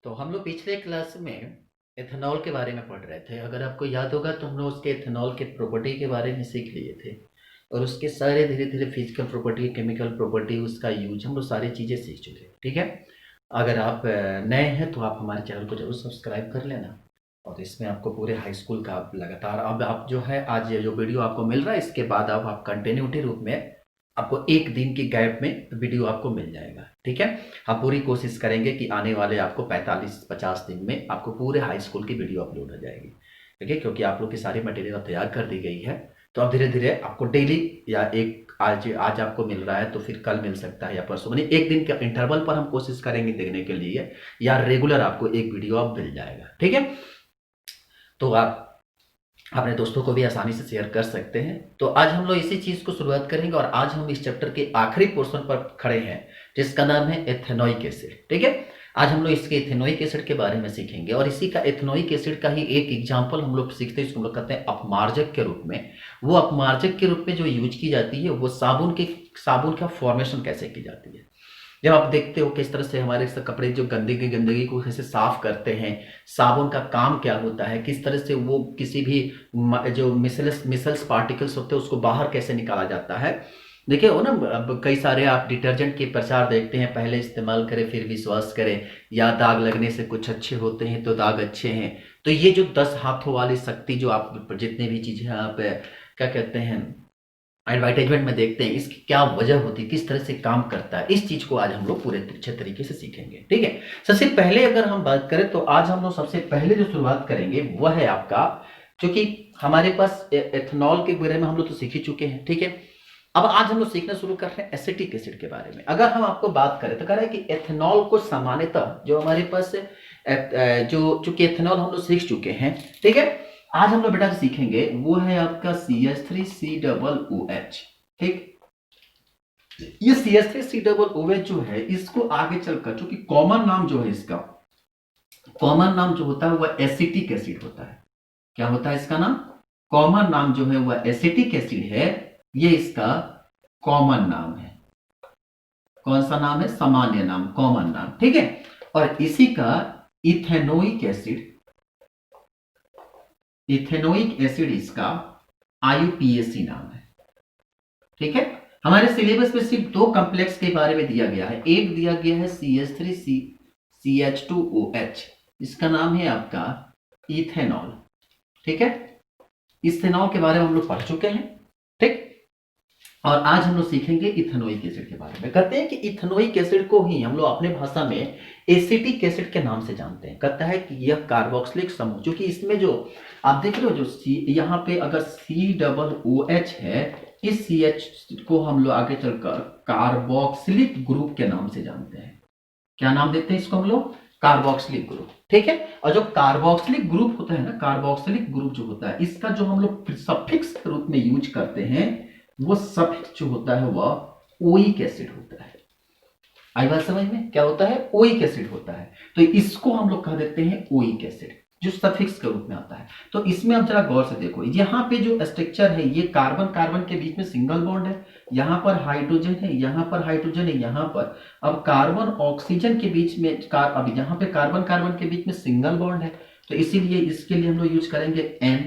तो हम लोग पिछले क्लास में एथेनॉल के बारे में पढ़ रहे थे। अगर आपको याद होगा तो हम लोग उसके एथेनॉल के प्रॉपर्टी के बारे में सीख लिए थे और उसके सारे धीरे धीरे फिजिकल प्रॉपर्टी, केमिकल प्रॉपर्टी, उसका यूज हम लोग सारी चीज़ें सीख चुके हैं। ठीक है। अगर आप नए हैं तो आप हमारे चैनल को जरूर सब्सक्राइब कर लेना। और इसमें आपको पूरे हाई स्कूल का आप लगातार अब आप जो है आज ये जो वीडियो आपको मिल रहा है इसके बाद अब आप कंटिन्यूटी रूप में आपको एक दिन की गैप में वीडियो आपको मिल जाएगा। ठीक है। हम पूरी कोशिश करेंगे कि आने वाले आपको 45-50 दिन में आपको पूरे हाई स्कूल की वीडियो अपलोड हो जाएगी। ठीक है, क्योंकि आप लोग की सारी मटेरियल तैयार कर दी गई है। तो अब धीरे धीरे आपको डेली या एक आज आज आपको मिल रहा है तो फिर कल मिल सकता है या परसों, यानी एक दिन के इंटरवल पर हम कोशिश करेंगे देने के लिए, या रेगुलर आपको एक वीडियो अब मिल जाएगा। ठीक है। तो आप अपने दोस्तों को भी आसानी से शेयर कर सकते हैं। तो आज हम लोग इसी चीज को शुरुआत करेंगे और आज हम इस चैप्टर के आखिरी पोर्शन पर खड़े हैं जिसका नाम है एथेनोइक एसिड। ठीक है। आज हम लोग इसके एथेनोइक एसिड के बारे में सीखेंगे और इसी का एथेनोइक एसिड का ही एक एग्जांपल हम लोग सीखते हैं, इसको हम लोग कहते हैं अपमार्जक के रूप में। वो अपमार्जक के रूप में जो यूज की जाती है वो साबुन का फॉर्मेशन कैसे की जाती है। जब आप देखते हो किस तरह से हमारे कपड़े जो गंदगी को कैसे साफ करते हैं, साबुन का काम क्या होता है, किस तरह से वो किसी भी जो मिसल्स पार्टिकल्स होते हैं उसको बाहर कैसे निकाला जाता है। देखिए वो ना, अब कई सारे आप डिटर्जेंट के प्रचार देखते हैं, पहले इस्तेमाल करें फिर विश्वास करें, या दाग लगने से कुछ अच्छे होते हैं तो दाग अच्छे हैं। तो ये जो 10 हाथों वाली शक्ति जो आप जितने भी चीजें आप क्या कहते हैं एडवर्टाइजमेंट में देखते हैं, इसकी क्या वजह होती है, किस तरह से काम करता है, इस चीज को आज हम लोग पूरे अच्छे तरीके से सीखेंगे। ठीक है। सबसे पहले अगर हम बात करें तो आज हम लोग सबसे पहले जो शुरुआत करेंगे वह है आपका, क्योंकि हमारे पास एथेनॉल के बारे में हम लोग तो सीख ही चुके हैं। ठीक है। अब आज हम लोग सीखना शुरू कर रहे हैं एसिटिक एसिड के बारे में। अगर हम आपको बात करें तो कह रहा है कि एथेनॉल को सामान्यतः जो हमारे पास जो चूंकि एथेनॉल हम लोग सीख चुके हैं। ठीक है। आज हम लोग बेटा जो सीखेंगे वो है आपका CH3COOH। ठीक। ये CH3COOH जो है इसको आगे चलकर, चूंकि कॉमन नाम जो है इसका, कॉमन नाम जो होता है वह एसिटिक एसिड होता है। क्या होता है इसका नाम? कॉमन नाम जो है वह एसिटिक एसिड है। ये इसका कॉमन नाम है। कौन सा नाम है? सामान्य नाम, कॉमन नाम। ठीक है। और इसी का इथेनोइक एसिड, इथेनोइक एसिड इसका IUPAC नाम है। ठीक है। हमारे सिलेबस में सिर्फ 2 कॉम्प्लेक्स के बारे में दिया गया है। एक दिया गया है CH3CH2OH, इसका नाम है आपका इथेनॉल। ठीक है। इथेनॉल के बारे में हम लोग पढ़ चुके हैं। ठीक। और आज हम लोग सीखेंगे इथेनोइक एसिड के बारे में। कहते हैं कि इथेनोइक एसिड को ही हम लोग अपने भाषा में एसिटिक एसिड के नाम से जानते हैं। कहता है कि यह कार्बोक्सिलिक समूह, क्योंकि इसमें जो आप देख रहे हो जो यहाँ पे अगर COOH है, इस CH को हम लोग आगे चलकर कार्बोक्सिलिक ग्रुप के नाम से जानते हैं। क्या नाम देते हैं इसको हम लोग? Carboxylic group. ठीक है। और जो कार्बोक्सिलिक ग्रुप होता है ना, कार्बोक्सिलिक ग्रुप जो होता है इसका जो हम लोग सफिक्स के रूप में यूज करते हैं वो सफिक्स जो होता है वह ओइक एसिड होता है। आई बात समझ में? क्या होता है? ओइक एसिड होता है। तो इसको हम लोग कह देते हैं ओइक एसिड, जो सफिक्स के रूप में आता है। तो इसमें आप जरा गौर से देखो, यहाँ पे जो स्ट्रक्चर है ये कार्बन कार्बन के बीच में सिंगल बॉन्ड है, यहाँ पर हाइड्रोजन है, यहाँ पर हाइड्रोजन है, यहाँ पर अब कार्बन ऑक्सीजन के बीच में अब यहाँ पे कार्बन कार्बन के बीच में सिंगल बॉन्ड है, तो इसीलिए इसके लिए हम लोग यूज करेंगे N।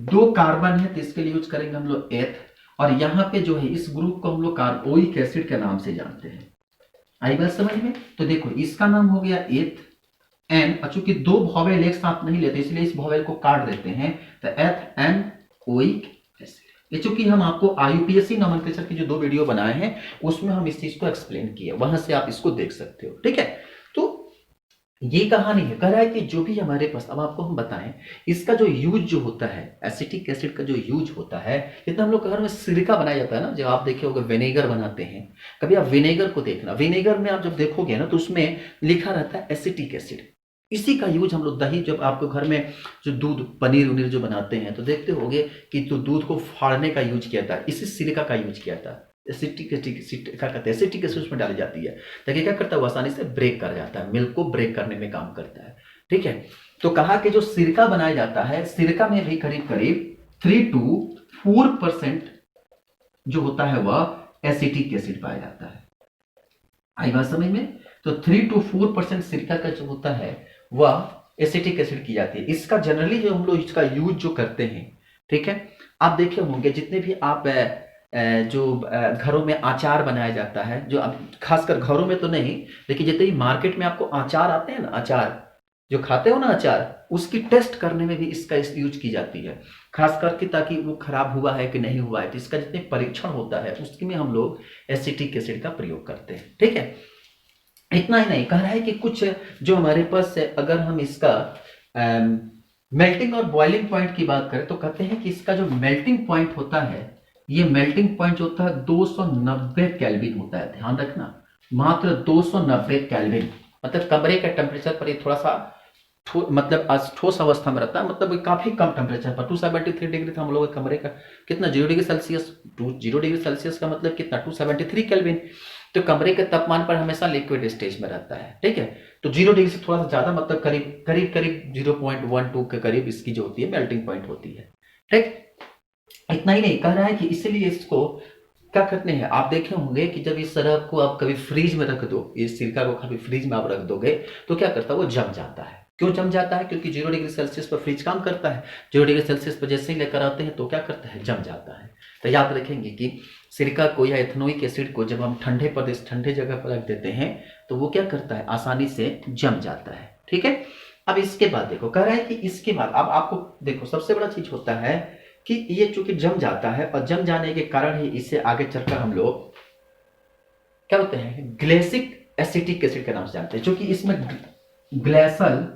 2 कार्बन है तो इसके लिए यूज करेंगे हम लोग एथ। और यहाँ पे जो है इस ग्रुप को हम लोग कार्बोइक एसिड के नाम से जानते हैं। आई बात समझ में? तो देखो इसका नाम हो गया एथ एन, और चूंकि 2 वॉवेल एक साथ नहीं लेते इसलिए इस वॉवेल को काट देते हैं, तो एथ एन ओइक एसिड। ये चूंकि हम आपको IUPAC नोमेनक्लेचर की जो 2 वीडियो बनाए हैं उसमें हम इस चीज को एक्सप्लेन किए, वहां से आप इसको देख सकते हो। ठीक है। तो ये कहानी है, कह रहा है कि जो भी हमारे पास, अब आपको हम बताएं इसका जो यूज जो होता है एसिटिक एसिड का जो यूज होता है, जितना हम लोग घर में सिरका बनाया जाता है ना, जब आप देखे होगे विनेगर बनाते हैं, कभी आप विनेगर को देखना, विनेगर में आप जब देखोगे ना तो उसमें लिखा रहता है एसिटिक एसिड। इसी का यूज हम लोग दही, जब आपको घर में जो दूध पनीर उनीर जो बनाते हैं तो देखते होगे कि तो दूध को फाड़ने का यूज किया था, इसी सिरका का यूज किया था। एसिटिक क्या कहते हैं, एसिटिक एसिड उसमें डाली जाती है ताकि क्या करता है वो आसानी से ब्रेक कर जाता है, मिल्क को ब्रेक करने में काम करता है। ठीक है। तो कहा कि जो सिरका बनाया जाता है, सिरका में भी करीब करीब 3 to 4% जो होता है वह एसिटिक एसिड पाया जाता है। आई बात समझ में? तो 3 to 4% सिरका का जो होता है वह एसिटिक एसिड की जाती है। इसका जनरली जो हम लोग इसका यूज जो करते हैं, ठीक है, आप देखे होंगे जितने भी आप घरों में अचार बनाया जाता है, जो अब खासकर घरों में तो नहीं, लेकिन जितने भी मार्केट में आपको अचार आते हैं ना, अचार जो खाते हो ना अचार, उसकी टेस्ट करने में भी इसका यूज की जाती है, खास करके ताकि वो खराब हुआ है कि नहीं हुआ है, तो इसका जितने परीक्षण होता है उसमें हम लोग एसिटिक एसिड का प्रयोग करते हैं। ठीक है, इतना ही नहीं, कह रहा है कि कुछ जो हमारे पास अगर हम इसका मेल्टिंग और बॉइलिंग पॉइंट की बात करें तो कहते हैं कि इसका जो मेल्टिंग पॉइंट होता है, ये मेल्टिंग पॉइंट जो होता है 290 केल्विन होता है। ध्यान रखना, मात्र 290 केल्विन, मतलब कमरे के टेम्परेचर पर ये थोड़ा सा मतलब ठोस अवस्था में रहता है, मतलब काफी कम टेम्परेचर पर 273 डिग्री था हम लोग के कमरे का, कितना 0 डिग्री सेल्सियस, 0 डिग्री सेल्सियस का मतलब कितना 273 केल्विन। तो कमरे के तापमान पर हमेशा लिक्विड स्टेज में रहता है। ठीक है, तो 0 डिग्री से थोड़ा सा ज्यादा, मतलब करीब करीब करीब 0.12 के करीब इसकी जो होती है मेल्टिंग पॉइंट होती है। ठीक, इतना ही नहीं, कह रहा है कि इसलिए इसको क्या करते हैं, आप देखे होंगे कि जब इस तरह को आप कभी फ्रीज में रख दो, इस सिरका को कभी फ्रीज में आप रख दोगे तो क्या करता है, वो जम जाता है। क्यों जम जाता है? क्योंकि 0 डिग्री सेल्सियस पर फ्रिज काम करता है, 0 डिग्री सेल्सियस पर जैसे ही लेकर आते हैं तो क्या करता है, जम जाता है। तो याद रखेंगे कि सिरका को या एथेनोइक एसिड को जब हम ठंडे जगह पर रख देते हैं तो वो क्या करता है, आसानी से जम जाता है। ठीक है, अब इसके बाद देखो, कह रहा है कि इसके बाद अब आपको देखो, सबसे बड़ा चीज होता है कि ये चूंकि जम जाता है और जम जाने के कारण ही इसे आगे चलकर हम लोग क्या होते हैं, ग्लेसिक एसिटिक एसिड के नाम से जानते हैं, क्योंकि इसमें ग्लेसल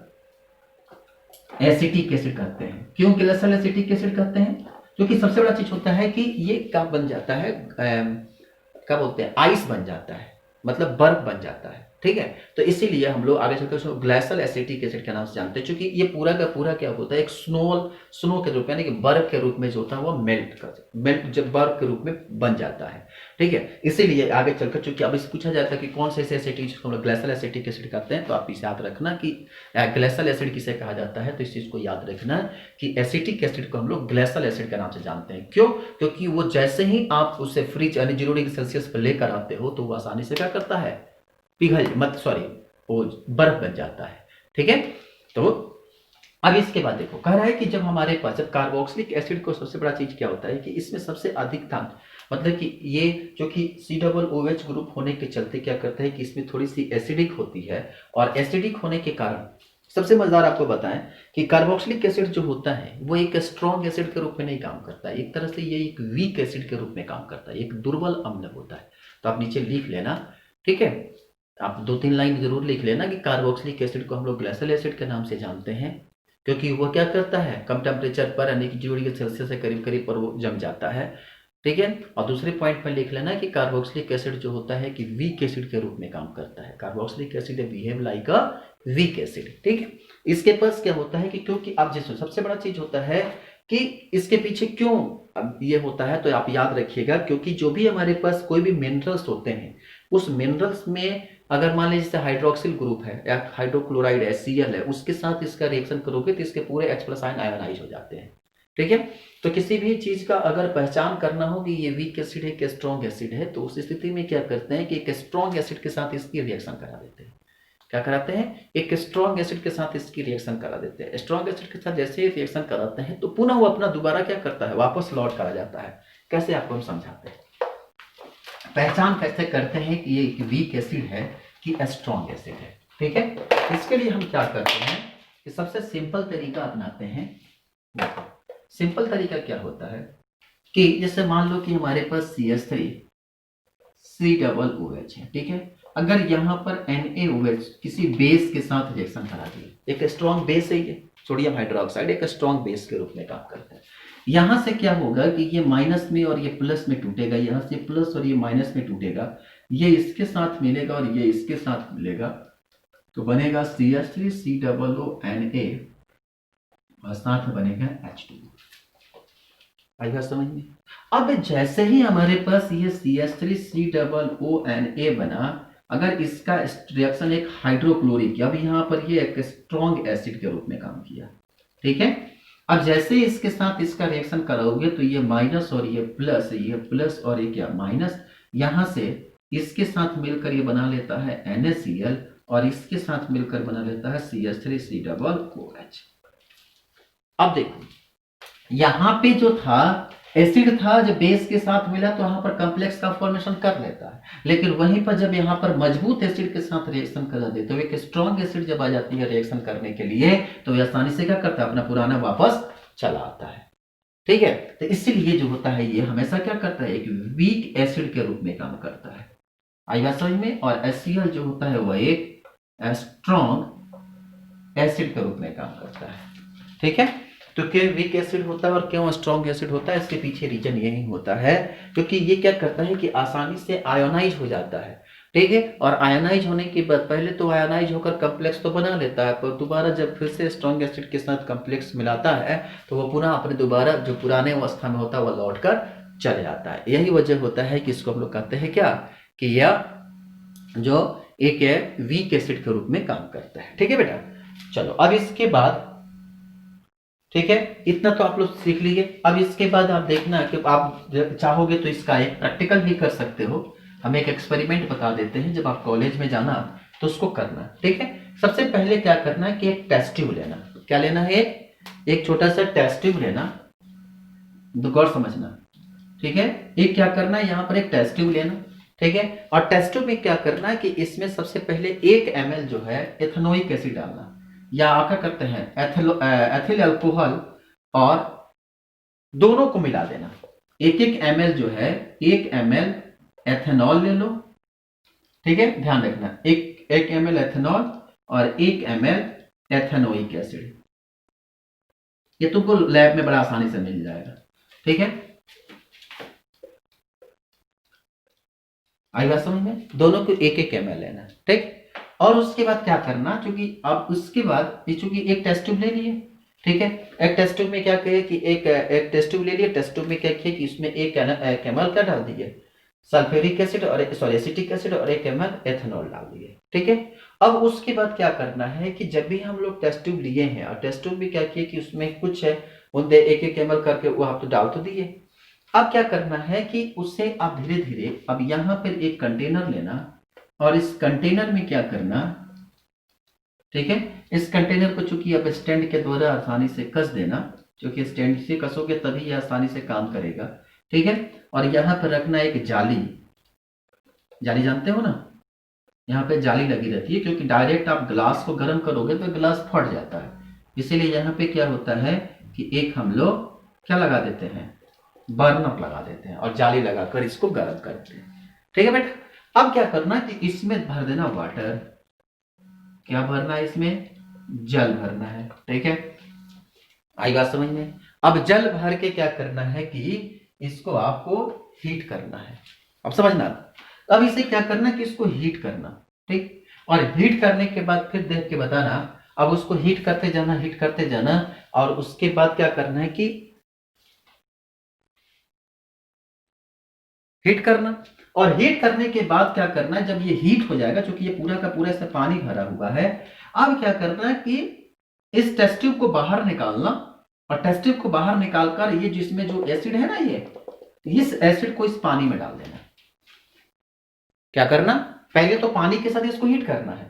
एसिटिक एसिड कहते हैं। क्यों ग्लेशियल एसिटिक एसिड कहते हैं? क्योंकि सबसे बड़ा चीज होता है कि ये क्या बन जाता है, क्या बोलते हैं, आइस बन जाता है, मतलब बर्फ बन जाता है। ठीक है, तो इसीलिए हम लोग आगे चलकर उसको ग्लेशियल एसिटिक एसिड के नाम से जानते हैं, क्योंकि ये पूरा का पूरा क्या होता है, एक स्नो के रूप में, यानी कि बर्फ के रूप में जो होता है वो मेल्ट जब बर्फ के रूप में बन जाता है। ठीक है, इसीलिए आगे चलकर, चूंकि अब इससे पूछा जाता है कि कौन से ऐसे एसिड हम लोग ग्लेशियल एसिटिक एसिड कहते हैं, तो आप इसे याद रखना कि ग्लेशियल एसिड किसे कहा जाता है, तो इस चीज को याद रखना कि एसिटिक एसिड को हम लोग ग्लेशियल एसिड के नाम से जानते हैं। क्यों? क्योंकि वो जैसे ही आप उसे फ्रिज यानी 0 डिग्री सेल्सियस पर लेकर आते हो तो वो आसानी से क्या करता है, वो बर्फ बन जाता है। ठीक है, तो अब इसके बाद देखो, कह रहा है कि जब हमारे पास जब कार्बोक्सिलिक एसिड को सबसे बड़ा चीज क्या होता है कि इसमें सबसे अधिकतम, मतलब कि ये जो कि COOH ग्रुप होने के चलते क्या करता है कि इसमें थोड़ी सी एसिडिक होती है, और एसिडिक होने के कारण सबसे मजेदार आपको बताएं कि कार्बोक्सिलिक एसिड जो होता है वो एक स्ट्रॉन्ग एसिड के रूप में नहीं काम करता है, एक तरह से ये एक वीक एसिड के रूप में काम करता है, एक दुर्बल अम्ल होता है। तो आप नीचे लिख लेना, ठीक है, आप 2-3 लाइन जरूर लिख लेना कि कार्बोक्सिलिक एसिड को हम लोग ग्लेशियल एसिड के नाम से जानते हैं, क्योंकि वो क्या करता है, कम टेम्परेचर पर यानी कि 0 डिग्री सेल्सियस से करीब करीब पर वो जम जाता है। ठीक है, और दूसरे पॉइंट पर लिख लेना कि कार्बोक्सिलिक एसिड जो होता है कि वीक एसिड के रूप में काम करता है। Carboxylic acid behave like a weak acid. ठीक है, इसके पास क्या होता है कि क्योंकि आप जैसे सबसे बड़ा चीज होता है कि इसके पीछे क्यों अब ये होता है, तो आप याद रखिएगा, क्योंकि जो भी हमारे पास कोई भी मिनरल्स होते हैं उस मिनरल्स में अगर मान लीजिए जैसे हाइड्रोक्सिल ग्रुप है या हाइड्रोक्लोराइड है, Cl है, उसके साथ इसका रिएक्शन करोगे तो इसके पूरे H+ आयन आयोनाइज हो जाते हैं। ठीक है, तो किसी भी चीज का अगर पहचान करना हो कि ये वीक एसिड है कि स्ट्रॉन्ग एसिड है, तो उस स्थिति में क्या करते हैं कि एक स्ट्रॉन्ग एसिड के साथ इसकी रिएक्शन करा देते हैं। क्या कराते हैं, एक स्ट्रॉन्ग एसिड के साथ इसकी रिएक्शन करा देते हैं। स्ट्रॉन्ग एसिड के साथ जैसे ही रिएक्शन कराते हैं तो पुनः वो अपना दोबारा क्या करता है, वापस लौट करा जाता है। कैसे, आपको हम समझाते हैं, पहचान कैसे करते हैं कि ये एक वीक एसिड है कि स्ट्रॉन्ग एसिड है। ठीक है, इसके लिए हम क्या करते हैं कि सबसे सिंपल तरीका अपनाते हैं। देखो, सिंपल तरीका क्या होता है कि जैसे मान लो कि हमारे पास CH3COOH है। ठीक है, अगर यहाँ पर NaOH किसी बेस के साथ रिएक्शन करा दिए, एक स्ट्रॉन्ग बेस है ये सोडियम हाइड्रोक्साइड, एक स्ट्रॉन्ग बेस के रूप में काम करता है। यहां से क्या होगा कि ये माइनस में और ये प्लस में टूटेगा, यहां से प्लस और ये माइनस में टूटेगा, ये इसके साथ मिलेगा और ये इसके साथ मिलेगा, तो बनेगा CH3COONA और साथ में बनेगा H2O। आई बात समझ में? अब जैसे ही हमारे पास ये CH3COONA बना, अगर इसका रिएक्शन एक हाइड्रोक्लोरिक, अब यहाँ पर ये एक स्ट्रॉन्ग एसिड के रूप में काम किया। ठीक है, अब जैसे इसके साथ इसका रिएक्शन कराओगे तो ये माइनस और ये प्लस और ये क्या माइनस, यहां से इसके साथ मिलकर ये बना लेता है NaCl, और इसके साथ मिलकर बना लेता है CH3COOH। अब देखो यहां पे जो था एसिड था, जब बेस के साथ मिला तो यहां पर कॉम्प्लेक्स का फॉर्मेशन कर लेता है, लेकिन वहीं पर जब यहां पर मजबूत एसिड के साथ रिएक्शन करा दे तो एक स्ट्रॉन्ग एसिड जब आ जाती है रिएक्शन करने के लिए तो ये आसानी से क्या करता है, अपना पुराना वापस चला आता है। ठीक है, तो इसीलिए जो होता है ये हमेशा क्या करता है, एक वीक एसिड के रूप में काम करता है। आई बात समझ में। और HCl जो होता है वह एक स्ट्रॉन्ग एसिड के रूप में काम करता है। ठीक है, तो क्यों वीक एसिड होता है और क्यों स्ट्रॉन्ग एसिड होता है, इसके पीछे रीजन यही होता है क्योंकि ये क्या करता है कि आसानी से आयोनाइज हो जाता है। ठीक है, और आयोनाइज होने के बाद पहले तो आयोनाइज होकर कॉम्प्लेक्स तो बना लेता है, पर दोबारा जब फिर से स्ट्रॉन्ग एसिड के साथ कॉम्प्लेक्स मिलाता है तो वो पुनः अपने दोबारा जो पुराने अवस्था में होता है वह लौट कर चले जाता है। यही वजह होता है कि इसको हम लोग कहते हैं क्या, कि यह जो एक वीक एसिड के रूप में काम करता है। ठीक है बेटा, चलो अब इसके बाद, ठीक है, इतना तो आप लोग सीख लीजिए। अब इसके बाद आप देखना कि आप चाहोगे तो इसका एक प्रैक्टिकल भी कर सकते हो। हम एक एक्सपेरिमेंट बता देते हैं, जब आप कॉलेज में जाना तो उसको करना। ठीक है, सबसे पहले क्या करना है कि एक टेस्ट ट्यूब लेना। क्या लेना है, एक छोटा सा टेस्ट ट्यूब लेना, गौर समझना। ठीक है, एक क्या करना है, यहाँ पर एक टेस्ट ट्यूब लेना। ठीक है, और टेस्ट ट्यूब में क्या करना है कि इसमें सबसे पहले 1 ml जो है एथेनोइक एसिड डालना, या क्या करते हैं एथिल अल्कोहल, और दोनों को मिला देना। 1 ml जो है 1 ml एथेनॉल ले लो। ठीक है, ध्यान रखना, 1 ml एथेनॉल और 1 ml एथेनोइक एसिड, ये तुमको लैब में बड़ा आसानी से मिल जाएगा। ठीक है, आई बात समझ में, दोनों को 1 ml लेना। ठीक, और उसके बाद क्या करना, क्योंकि अब उसके बाद चूंकि एक टेस्ट ट्यूब ले लिए। ठीक है, एक टेस्ट ट्यूब में क्या कहे कि एक टेस्ट ट्यूब ले लिए, टेस्ट ट्यूब में क्या किया कि उसमें 1 ml क्या डाल दिए, सल्फ्यूरिक एसिड, और सॉरी एसिटिक एसिड, और 1 ml एथेनॉल डाल दिए। ठीक है, अब उसके बाद क्या करना है कि जब भी हम लोग टेस्ट ट्यूब लिए हैं और टेस्ट ट्यूब भी क्या किए कि उसमें कुछ है बूंदे 1 ml करके वो आप तो डाल तो दिए। अब क्या करना है कि उससे आप धीरे धीरे अब यहां पर एक कंटेनर लेना, और इस कंटेनर में क्या करना, ठीक है, इस कंटेनर को चूंकि आप स्टैंड के द्वारा आसानी से कस देना, क्योंकि स्टैंड से कसोगे तभी ये आसानी से काम करेगा। ठीक है, और यहां पर रखना एक जाली, जाली जानते हो ना, यहाँ पे जाली लगी रहती है, क्योंकि डायरेक्ट आप ग्लास को गर्म करोगे तो ग्लास फट जाता है। इसीलिए यहाँ पे क्या होता है कि एक हम लोग क्या लगा देते हैं, बर्नर लगा देते हैं, और जाली लगाकर इसको गर्म करते हैं। ठीक है बेटा, अब क्या करना कि इसमें भर देना वाटर। क्या भरना है इसमें, जल भरना है। ठीक है, आई बात समझ में। अब जल भर के क्या करना है कि इसको आपको हीट करना है। अब समझना, अब इसे क्या करना कि इसको हीट करना। ठीक, और हीट करने के बाद फिर देख के बताना। अब उसको हीट करते जाना, हीट करते जाना, और उसके बाद क्या करना है कि हीट करना, और हीट करने के बाद क्या करना है, जब ये हीट हो जाएगा, क्योंकि ये पूरा का पूरा इससे पानी भरा हुआ है, अब क्या करना है कि इस टेस्ट ट्यूब को बाहर निकालना, और टेस्ट ट्यूब को बाहर निकालकर ये जिसमें जो एसिड है ना, ये इस एसिड को इस पानी में डाल देना। क्या करना, पहले तो पानी के साथ इसको हीट करना है।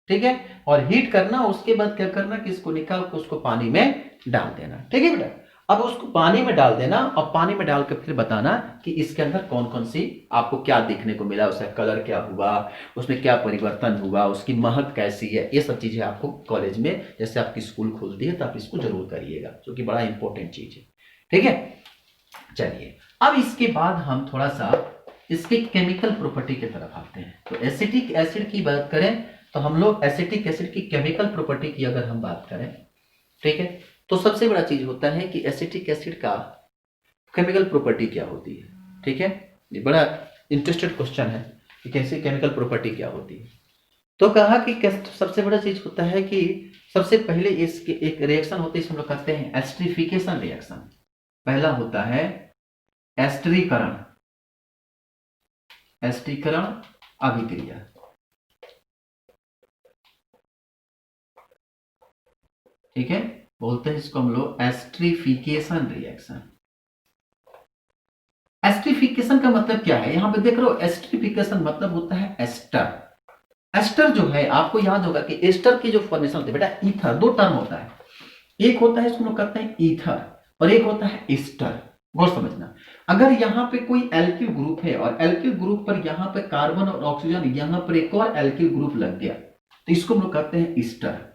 ठीक है, और हीट करना, उसके बाद क्या करना कि इसको निकाल कर उसको पानी में डाल देना। ठीक है बेटा, अब उसको पानी में डाल देना, और पानी में डालकर फिर बताना कि इसके अंदर कौन कौन सी आपको क्या देखने को मिला, उसका कलर क्या हुआ, उसमें क्या परिवर्तन हुआ, उसकी महक कैसी है, ये सब चीजें आपको कॉलेज में जैसे आपकी स्कूल खुलती है तो आप इसको जरूर करिएगा, जो कि बड़ा इंपॉर्टेंट चीज है। ठीक है, चलिए अब इसके बाद हम थोड़ा सा इसके केमिकल प्रॉपर्टी की तरफ आते हैं। तो एसिटिक एसिड की बात करें तो हम लोग एसिटिक एसिड की केमिकल प्रॉपर्टी की अगर हम बात करें, ठीक है, तो सबसे बड़ा चीज होता है कि एसिटिक एसिड का केमिकल प्रॉपर्टी क्या होती है। ठीक है, ये बड़ा इंटरेस्टेड क्वेश्चन है कि कैसे केमिकल प्रॉपर्टी क्या होती है। तो कहा कि सबसे बड़ा चीज होता है कि सबसे पहले इसके एक रिएक्शन होती है, हम लोग कहते हैं एस्टरीफिकेशन रिएक्शन। पहला होता है एस्टरीकरण, एस्टरीकरण अभिक्रिया। ठीक है, बोलते हैं इसको हम लोग एस्टरीफिकेशन रिएक्शन। एस्टरिफिकेशन का मतलब क्या है, यहां पे देख रहे हो, एस्टरिफिकेशन मतलब होता है एस्टर। एस्टर जो है, आपको याद होगा कि एस्टर की जो फॉर्मेशन होती है बेटा, ईथर, दो टर्म होता है, एक होता है इसको लोग कहते हैं ईथर और एक होता है एस्टर। गौर समझना, अगर यहाँ पे कोई एल्किल ग्रुप है और एल्किल ग्रुप पर यहाँ पे कार्बन और ऑक्सीजन, यहाँ पर एक और एल्किल ग्रुप लग गया, तो इसको हम लोग कहते हैं ईस्टर।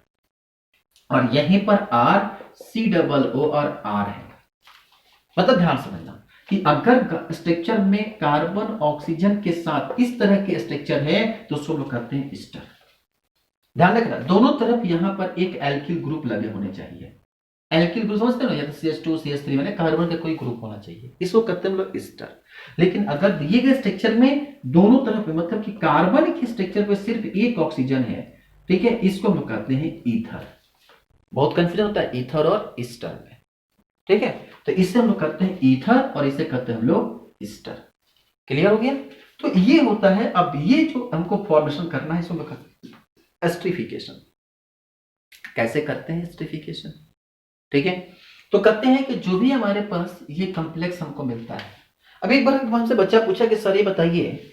और यहीं पर COO और R है। मतलब ध्यान समझना कि अगर स्ट्रक्चर में कार्बन ऑक्सीजन के साथ इस तरह के स्ट्रक्चर है तो उसको लोग कहते हैं ईस्टर। ध्यान रखना, दोनों तरफ यहां पर एक एल्किल ग्रुप लगे होने चाहिए। एल्किल ग्रुप समझते हो ना, या तो CH2 CH3 मैंने कार्बन का कोई ग्रुप होना चाहिए, इसको कहते हैं हम लोग ईस्टर। लेकिन अगर दिए गए स्ट्रक्चर में दोनों तरफ मतलब कि कार्बन के स्ट्रक्चर पे सिर्फ एक ऑक्सीजन है, ठीक है, इसको हम लोग कहते हैं ईथर। बहुत कंफ्यूजन होता है ईथर और ईस्टर में, ठीक है, तो इसे हम लोग कहते हैं ईथर और इसे कहते हैं हम लोग ईस्टर। क्लियर हो गया? तो ये होता है। अब ये जो हमको फॉर्मेशन करना है, इसको हम लोग कहते हैं एस्टरिफिकेशन। कैसे करते हैं एस्टरिफिकेशन? ठीक है, तो कहते हैं कि जो भी हमारे पास ये कॉम्प्लेक्स हमको मिलता है। अब एक बार हमसे बच्चा पूछा कि सर ये बताइए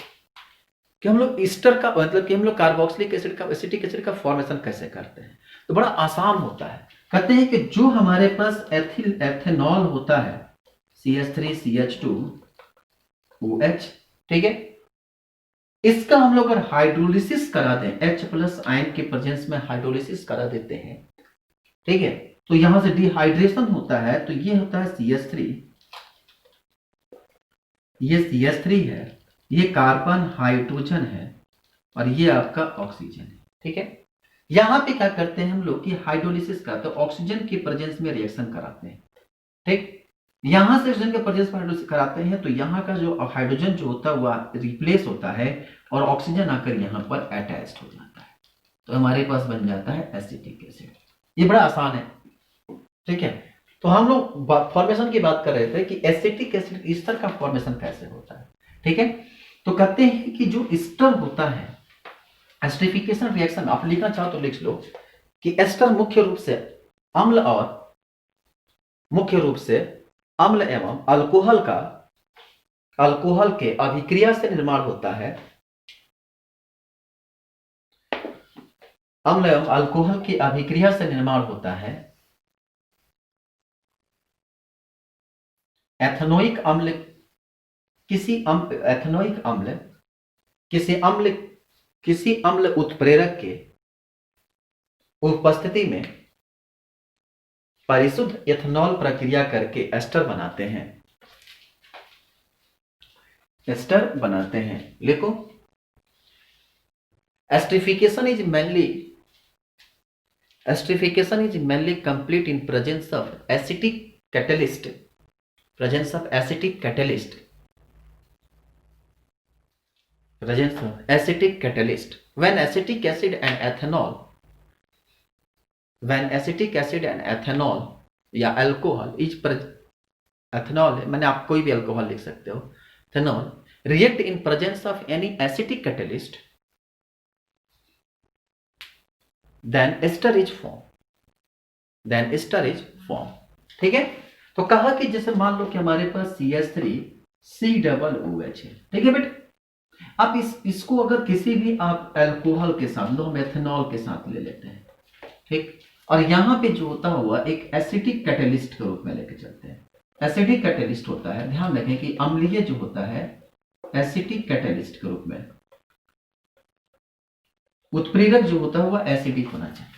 कि हम लोग ईस्टर का मतलब कि हम लोग कार्बोक्सिलिक एसिड का, एसिटिक एसिड का फॉर्मेशन कैसे करते हैं? तो बड़ा आसान होता है। कहते हैं कि जो हमारे पास एथेनॉल होता है, CH3CH2OH, ठीक है, इसका हम लोग अगर हाइड्रोलिसिस करा दें, H+ आयन के प्रेजेंस में हाइड्रोलिसिस करा देते हैं, ठीक है, तो यहां से डिहाइड्रेशन होता है, तो ये होता है CH3, ये CH3 है, ये कार्बन हाइड्रोजन है और ये आपका ऑक्सीजन है, ठीक है। यहां पे क्या करते हैं हम लोग कि हाइड्रोलिसिस कराते हैं, ऑक्सीजन के प्रेजेंस में रिएक्शन कराते हैं, ठीक। यहां से ऑक्सीजन के प्रेजेंस में हाइड्रोलिसिस कराते हैं तो यहां का जो हाइड्रोजन जो होता है वह रिप्लेस होता है और ऑक्सीजन आकर यहां पर अटैच्ड हो जाता है, तो हमारे पास बन जाता है एसिटिक एसिड। ये बड़ा आसान है, ठीक है। तो हम लोग फॉर्मेशन की बात कर रहे थे कि एसिटिक एसिड ईस्टर का फॉर्मेशन कैसे होता है, ठीक है। तो कहते हैं कि जो ईस्टर होता है, एस्टरिफिकेशन रिएक्शन आप लिखना चाहो तो लिख लो कि एस्टर मुख्य रूप से अम्ल एवं अल्कोहल के अभिक्रिया से निर्माण होता है। अम्ल एवं अल्कोहल की अभिक्रिया से निर्माण होता है। एथेनोइक अम्ल किसी अम्ल उत्प्रेरक के उपस्थिति में परिशुद्ध एथेनॉल प्रक्रिया करके एस्टर बनाते हैं। लिखो, esterification is mainly complete in presence of acetic catalyst. When acetic acid and ethanol या अल्कोहल एथेनॉल है, मैंने आप कोई भी अल्कोहल लिख सकते हो, ethanol react in presence of any acetic catalyst, then ester is form. ठीक है, तो कहा कि जैसे मान लो कि हमारे पास CH3COOH है, ठीक है बेटा। आप इसको अगर किसी भी आप अल्कोहल के साथ, लो हम एथेनॉल के साथ ले लेते हैं, ठीक, और यहां पे जो होता हुआ एक एसिटिक कैटलिस्ट के रूप में लेके चलते हैं। एसिटिक कैटलिस्ट होता है, ध्यान रखें कि अम्लीय जो होता है एसिटिक कैटलिस्ट के रूप में, उत्प्रेरक जो होता है वह एसिडिक होना चाहिए,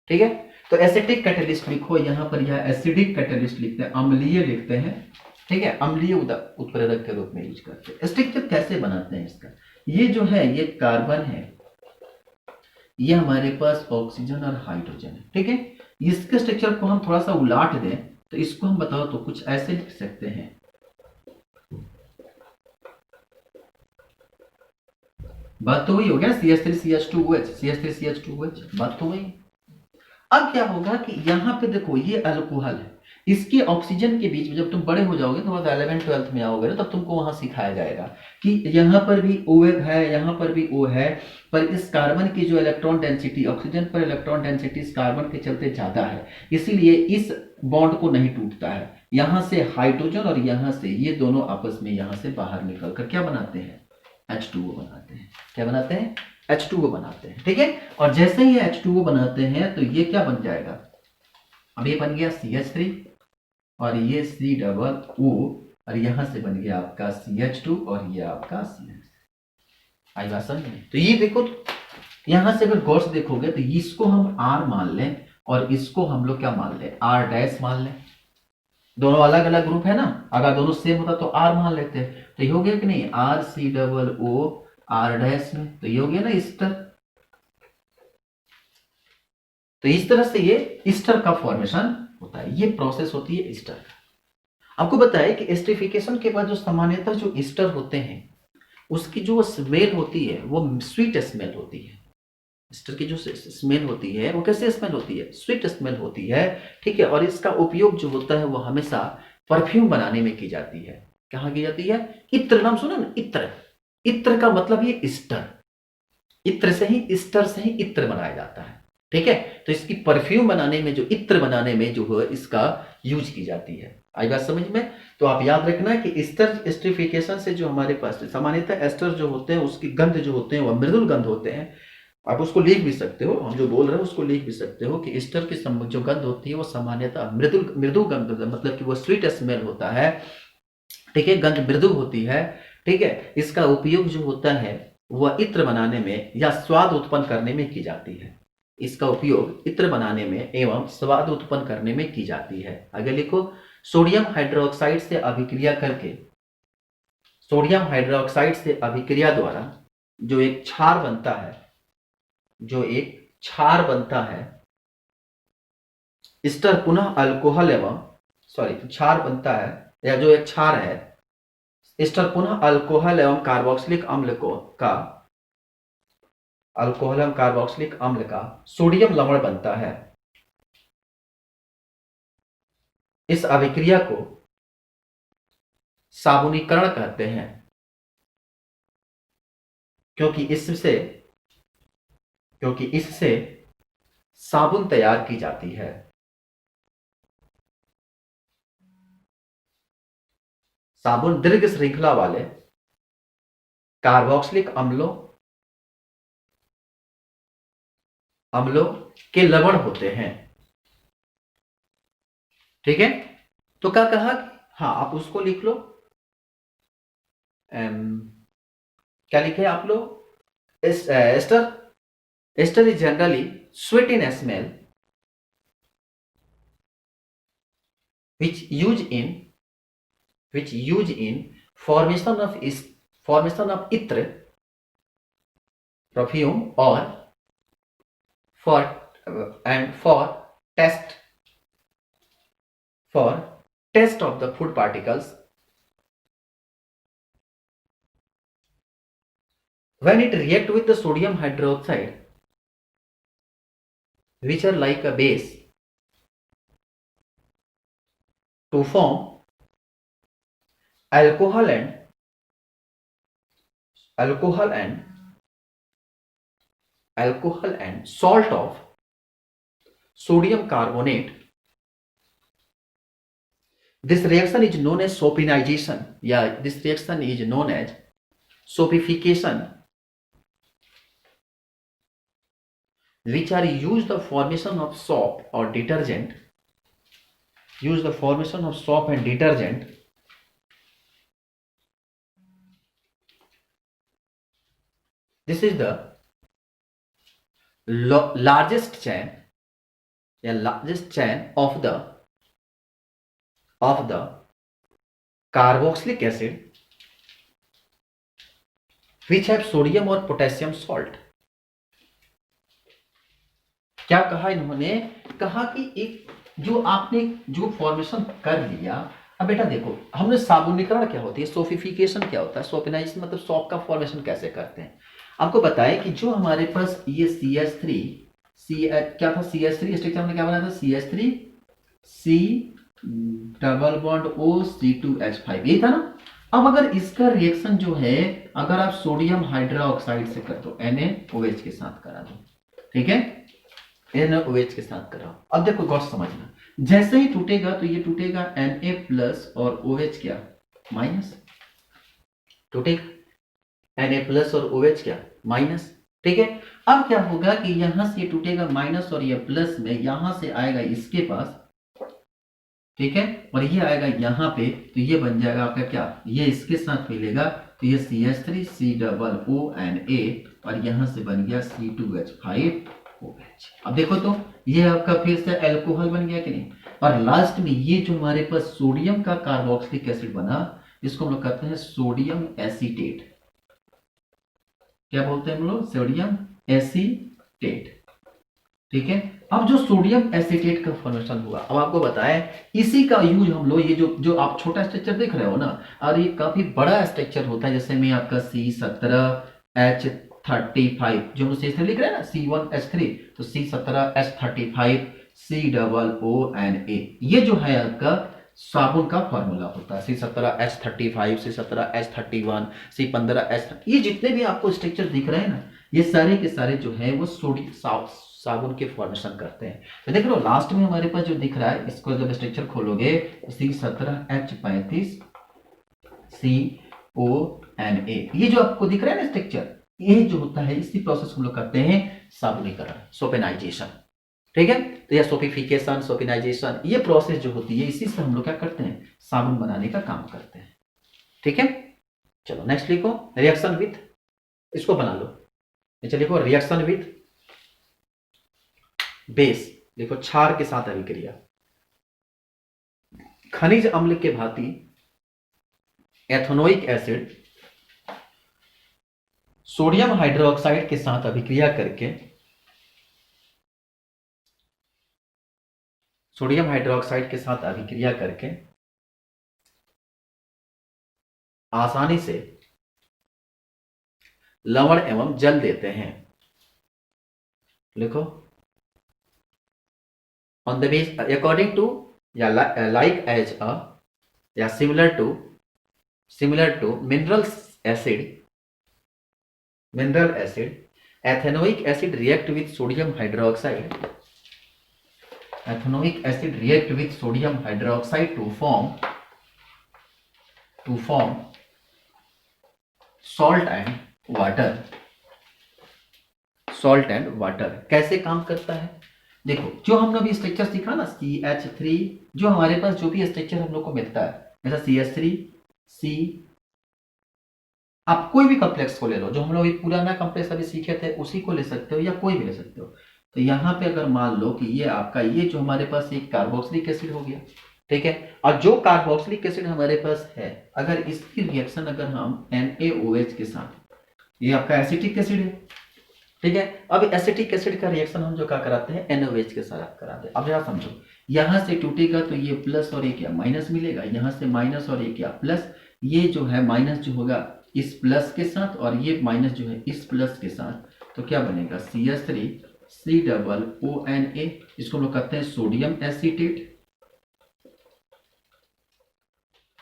ठीक है। तो एसिटिक कैटलिस्ट लिखो, यहां पर यह एसिडिक कैटलिस्ट लिखते हैं, अम्लीय लिखते हैं, ठीक है, अम्लीय उत्प्रेरक के रूप में यूज करते हैं। स्ट्रक्चर कैसे बनाते हैं इसका, ये जो है ये कार्बन है, ये हमारे पास ऑक्सीजन और हाइड्रोजन है, ठीक है। इसके स्ट्रक्चर को हम थोड़ा सा उलाट दें तो इसको हम बताओ तो कुछ ऐसे लिख सकते हैं, बात तो वही हो गया, CH3CH2OH, बात तो वही। अब क्या होगा कि यहां पे देखो ये अल्कोहल है, इसके ऑक्सीजन के बीच में जब तुम बड़े हो जाओगे, तो 11th-12th में आओगे ना, तब तुमको वहां सिखाया जाएगा कि यहाँ पर भी OH है, यहाँ पर भी O है, पर इस कार्बन की जो इलेक्ट्रॉन डेंसिटी, ऑक्सीजन पर इलेक्ट्रॉन डेंसिटी इस कार्बन के चलते ज्यादा है, इसीलिए इस बॉन्ड को नहीं टूटता है। यहां से हाइड्रोजन और यहां से ये दोनों आपस में यहां से बाहर निकल कर क्या बनाते हैं, H2O बनाते हैं। क्या बनाते हैं, H2O बनाते हैं। ठीक है, और जैसे ही H2O बनाते हैं तो ये क्या बन जाएगा, अब ये बन गया CH3 और ये C+O और यहां से बन गया आपका CH2 और ये आपका CH। आई बात समझ में? तो ये देखो, यहां से अगर गौर से देखोगे तो इसको हम R मान लें और इसको हम लोग क्या मान लें, R' मान लें। दोनों अलग अलग ग्रुप है ना, अगर दोनों सेम होता तो R मान लेते। तो ये हो गया कि नहीं, RCOO R' में, तो ये हो गया ना ईस्टर। तो इस तरह से ये ईस्टर का फॉर्मेशन होता है, ये प्रोसेस होती है ईस्टर का। आपको बताया कि एस्टरिफिकेशन के बाद जो सामान्यतः जो ईस्टर होते हैं उसकी जो स्मेल होती है वो स्वीट स्मेल होती है। ईस्टर की जो स्मेल होती है वो कैसे स्मेल होती है, स्वीट स्मेल होती है। ठीक है, और इसका उपयोग जो होता है वो हमेशा परफ्यूम बनाने में की जाती है। कहाँ की जाती है, इत्र, नाम सुना ना, इत्र। इत्र का मतलब ये ईस्टर, इत्र से ही, ईस्टर से ही इत्र बनाया जाता है। ठीक है, तो इसकी परफ्यूम बनाने में, जो इत्र बनाने में जो है इसका यूज की जाती है। आई बात समझ में? तो आप याद रखना कि ईस्टर एस्टरिफिकेशन से जो हमारे पास सामान्यतः एस्टर जो होते हैं उसकी गंध जो होते हैं वो मृदुल गंध होते हैं। आप उसको लिख भी सकते हो, हम जो बोल रहे हैं उसको लिख भी सकते हो कि ईस्टर की जो गंध होती है वो सामान्यतः मृदु गंध, मतलब कि वो स्वीट स्मेल होता है। ठीक है, गंध मृदु होती है। ठीक है, इसका उपयोग जो होता है वह इत्र बनाने में या स्वाद उत्पन्न करने में की जाती है। इसका उपयोग इत्र बनाने में एवं स्वाद उत्पन्न करने में की जाती है। आगे लिखो, सोडियम हाइड्रोक्साइड से अभिक्रिया करके, सोडियम हाइड्रोक्साइड से अभिक्रिया द्वारा जो एक क्षार बनता है, जो एक क्षार बनता है, ईस्टर पुनः अल्कोहल एवं क्षार बनता है, या जो एक क्षार है, ईस्टर पुनः अल्कोहल एवं कार्बोक्सिलिक अम्ल का, अल्कोहल एवं कार्बोक्सिलिक अम्ल का सोडियम लवण बनता है। इस अभिक्रिया को साबुनीकरण कहते हैं, क्योंकि इससे साबुन तैयार की जाती है। साबुन दीर्घ श्रृंखला वाले कार्बोक्सिलिक अम्लों के लवण होते हैं। ठीक है, तो क्या कहा, हाँ आप उसको लिख लो। क्या लिखे आप लोग, ester is generally sweet in smell, which use in formation of इत्र, perfume, or for test of the food particles. When it react with the sodium hydroxide, which are like a base, to form alcohol and salt of sodium carbonate. This reaction is known as soapinization. This reaction is known as soapification, which are used the formation of soap or detergent. This is the largest chain of the carboxylic acid, which have sodium or potassium salt. क्या कहा इन्होंने, कहा कि एक जो आपने जो formation कर लिया, अब बेटा देखो, हमने साबुनीकरण क्या होती है, सोफिफिकेशन क्या होता है, सोपिनाइजेशन मतलब सॉप का फॉर्मेशन कैसे करते हैं। आपको बताएं कि जो हमारे पास ये CH3 क्या था, CH3 स्ट्रक्चर हमने क्या बनाया था, CH3 double bond O C2H5, ये था ना। अब अगर इसका रिएक्शन जो है, अगर आप सोडियम हाइड्रोक्साइड से कर दो, NaOH के साथ करा दो, ठीक है, NaOH के साथ कराओ। अब देखो गौर से समझना, जैसे ही टूटेगा तो ये टूटेगा Na प्लस और OH क्या, माइनस, टूटेगा Na प्लस और OH क्या, माइनस, ठीक है। अब क्या होगा कि यहां से टूटेगा माइनस और ये प्लस में यहां से आएगा इसके पास, ठीक है, और ये आएगा यहाँ पे, तो ये बन जाएगा आपका क्या, ये इसके साथ मिलेगा तो ये CH3 COO और यहां से बन गया C2H5OH। अब देखो तो ये आपका फिर से एल्कोहल बन गया कि नहीं। और लास्ट में ये जो हमारे पास सोडियम का कार्बोक्सिलिक एसिड बना, इसको हम लोग कहते हैं सोडियम एसीटेट। क्या बोलते हैं हम लोग, सोडियम एसीटेट, ठीक है। अब जो सोडियम एसीटेट का फॉर्मेशन हुआ, अब आपको बताएं, इसी का यूज हम लोग, ये जो आप छोटा स्ट्रक्चर देख रहे हो ना, और ये काफी बड़ा स्ट्रक्चर होता है, जैसे में आपका C17H35 जो हम C लिख रहे हैं ना, C1H3, तो C17H35 COONA, ये जो है आपका साबुन का फॉर्मूला होता है। C17H35 C17H31 C15H, ये जितने भी आपको स्ट्रक्चर दिख रहे हैं ना, ये सारे के सारे जो है वो सोडियम साबुन के फॉर्मेशन करते हैं। तो देख लो लास्ट में हमारे पास जो दिख रहा है, इसको जब स्ट्रक्चर खोलोगे तो C17H35 CONA, ये जो आपको दिख रहा है ना स्ट्रक्चर, ये जो होता है इसी प्रोसेस हम लोग करते हैं साबुनीकरण, सोपेनाइजेशन, ठीक है। तो यह सोपिफिकेशन, सोपिनाइजेशन, ये प्रोसेस जो होती है इसी से हम लोग क्या करते हैं, साबुन बनाने का काम करते हैं, ठीक है। चलो नेक्स्ट लिखो, रिएक्शन विथ, इसको बना लो, चलिए लिखो रिएक्शन विथ बेस, देखो क्षार के साथ अभिक्रिया, खनिज अम्ल के भांति एथेनोइक एसिड सोडियम हाइड्रोक्साइड के साथ अभिक्रिया करके, सोडियम हाइड्रोक्साइड के साथ अभिक्रिया करके आसानी से लवण एवं जल देते हैं। लिखो, on the base according to या लाइक एज अ या similar to mineral acid ethanoic acid react with sodium hydroxide, ethanoic acid react with sodium hydroxide to form salt and water। कैसे काम करता है, देखो जो हमने अभी स्ट्रक्चर सीखा ना, CH3, जो हमारे पास जो भी स्ट्रक्चर हम लोग को मिलता है, जैसा CH3 C, आप कोई भी कॉम्प्लेक्स को ले लो, जो हम लोग पुराना कॉम्प्लेक्स अभी सीखे थे उसी को ले सकते हो या कोई भी ले सकते हो। तो यहाँ पे अगर मान लो कि ये आपका, ये जो हमारे पास एक कार्बोक्सिलिक एसिड हो गया, ठीक है, और जो कार्बोक्सिलिक एसिड हमारे पास है, अगर इसकी रिएक्शन अगर हम NaOH के साथ, ये आपका एसिटिक एसिड है, ठीक है, अब एसिटिक एसिड का रिएक्शन हम जो क्या कराते हैं, NaOH के साथ कराते हैं। अब जरा समझो, यहां से टूटेगा तो ये प्लस और ये क्या माइनस मिलेगा, यहां से माइनस और ये क्या प्लस, ये जो है माइनस जो होगा इस प्लस के साथ और ये माइनस जो है इस प्लस के साथ, तो क्या बनेगा CH3 COONA, इसको हम लोग कहते हैं सोडियम एसीटेट,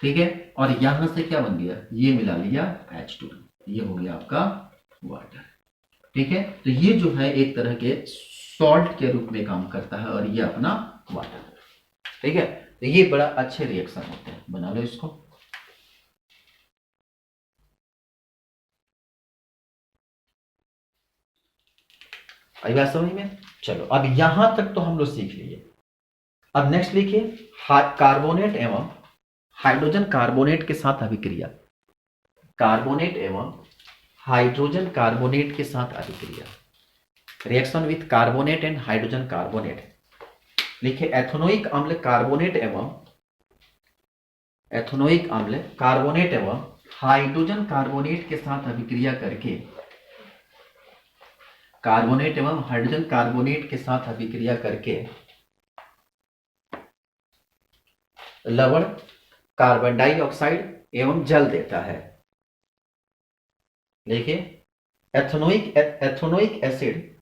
ठीक है, और यहां से क्या बन गया, ये मिला लिया H2, ये हो गया आपका वाटर, ठीक है। तो ये जो है एक तरह के सॉल्ट के रूप में काम करता है और ये अपना वाटर, ठीक है। तो ये बड़ा अच्छे रिएक्शन होते हैं, बना लो इसको। आई बात समझ में। चलो अब यहां तक तो हम लोग सीख लिए। अब नेक्स्ट लिखिए, कार्बोनेट एवं हाइड्रोजन कार्बोनेट के साथ अभिक्रिया, कार्बोनेट एवं हाइड्रोजन कार्बोनेट के साथ अभिक्रिया, reaction with carbonate and hydrogen carbonate. लिखिए, एथेनोइक अम्ल कार्बोनेट एवं हाइड्रोजन कार्बोनेट के साथ अभिक्रिया करके, कार्बोनेट एवं हाइड्रोजन कार्बोनेट के साथ अभिक्रिया करके लवण, कार्बन डाइऑक्साइड एवं जल देता है। देखिए, ethanoic acid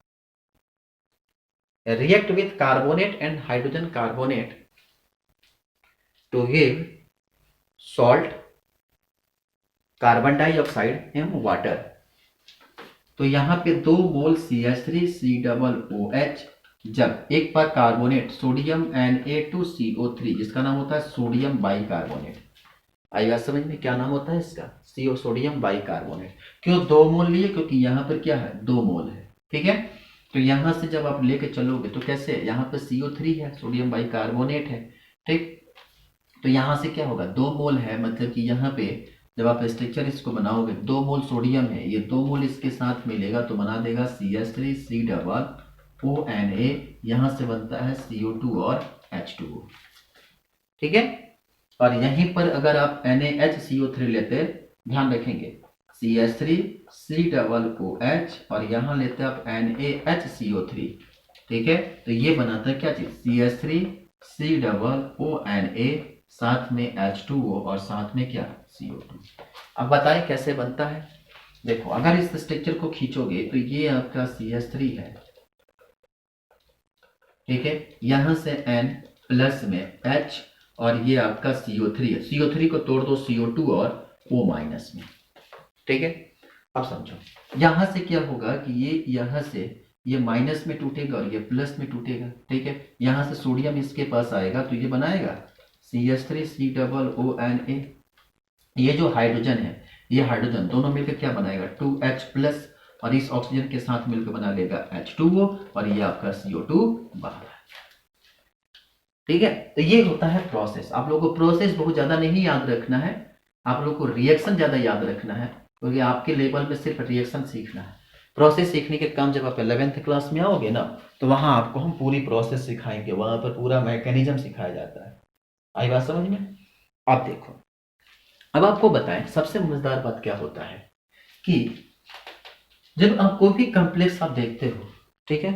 react with carbonate and hydrogen carbonate to give salt, carbon dioxide and water. तो यहाँ पे 2 मोल CH3COOH, जब एक बार कार्बोनेट सोडियम Na2CO3, जिसका नाम होता है सोडियम बाइकार्बोनेट। आई बात समझ में? क्या नाम होता है इसका? Sodium bicarbonate. क्यों 2 मोल लिए? क्योंकि यहाँ पर क्या है, 2 मोल है। ठीक है, तो यहाँ से जब आप लेके चलोगे तो कैसे, यहाँ पर CO3 है, सोडियम बाइकार्बोनेट है। ठीक, तो यहाँ से क्या होगा, 2 मोल है, मतलब कि यहाँ पे जब आप स्ट्रक्चर इसको बनाओगे, 2 मोल सोडियम है, ये 2 मोल इसके साथ मिलेगा तो बना देगा CH3COONA, यहाँ से बनता है CO2 और H2O। ठीक है, और यहीं पर अगर आप NaHCO3 लेते, ध्यान रखेंगे CH3COOH और यहाँ लेते आप NaHCO3। ठीक है, तो ये बनाता है क्या चीज, CH3COONA, साथ में H2O और साथ में क्या, CO2। अब बताएं कैसे बनता है। देखो, अगर इस स्ट्रक्चर को खींचोगे तो ये आपका CH3 है। ठीक है, यहां से N प्लस में H और ये आपका CO3 है। CO3 को तोड़ दो CO2 और O माइनस में। ठीक है, अब समझो यहां से क्या होगा कि ये यहां से ये माइनस में टूटेगा और ये प्लस में टूटेगा। ठीक है, यहां से सोडियम इसके पास आएगा तो ये बनाएगा CH3COONA। ये जो हाइड्रोजन है, ये हाइड्रोजन दोनों मिलकर क्या बनाएगा, 2H प्लस, और इस ऑक्सीजन के साथ मिलकर बना लेगा H2O और ये आपका CO2 बाहर। ठीक है, तो ये होता है प्रोसेस। आप लोगों को प्रोसेस बहुत ज्यादा नहीं याद रखना है, आप लोग को रिएक्शन ज्यादा याद रखना है, क्योंकि आपके लेवल में सिर्फ रिएक्शन सीखना है। प्रोसेस सीखने के काम जब आप 11th क्लास में आओगे ना, तो वहां आपको हम पूरी प्रोसेस सिखाएंगे, वहां पर पूरा मैकेनिज्म सिखाया जाता है। आई बात समझ में? आप देखो, अब आपको बताएं सबसे मजेदार बात क्या होता है कि जब आप कोई भी कॉम्प्लेक्स आप देखते हो, ठीक है,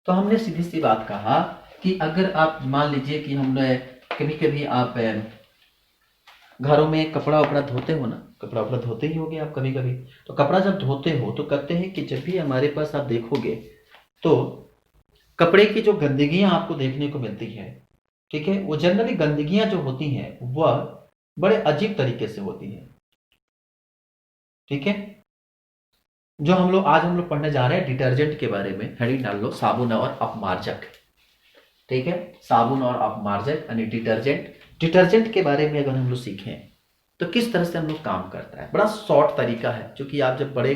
तो हमने सीधी सी बात कहा कि अगर आप मान लीजिए कि हमने कभी कभी आप घरों में कपड़ा वपड़ा धोते हो ना, कपड़ा वपड़ा धोते ही होगे आप कभी कभी, तो कपड़ा जब धोते हो तो कहते हैं कि जब भी हमारे पास आप देखोगे तो कपड़े की जो गंदगियां आपको देखने को मिलती है, ठीक है, वो जनरली गंदगियां जो होती हैं वह बड़े अजीब तरीके से होती है। ठीक है, जो हम लोग पढ़ने जा रहे हैं डिटर्जेंट के बारे में, हेडिंग डाल लो साबुन और अपमार्जक। ठीक है, साबुन और अपमार्जक यानी डिटर्जेंट। डिटर्जेंट के बारे में अगर हम लोग सीखें तो किस तरह से हम लोग काम करता है, बड़ा शॉर्ट तरीका है, क्योंकि आप जब बड़े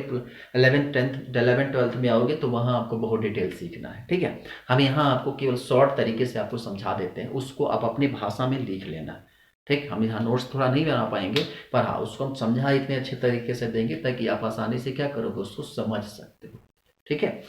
11th-12th में आओगे तो वहां आपको बहुत डिटेल सीखना है। ठीक है, हम यहाँ आपको केवल शॉर्ट तरीके से आपको समझा देते हैं, उसको आप अपनी भाषा में लिख लेना। ठीक, हम यहाँ नोट्स थोड़ा नहीं बना पाएंगे, पर हाँ उसको हम समझा इतने अच्छे तरीके से देंगे ताकि आप आसानी से क्या करोगे, उसको समझ सकते हो। ठीक है,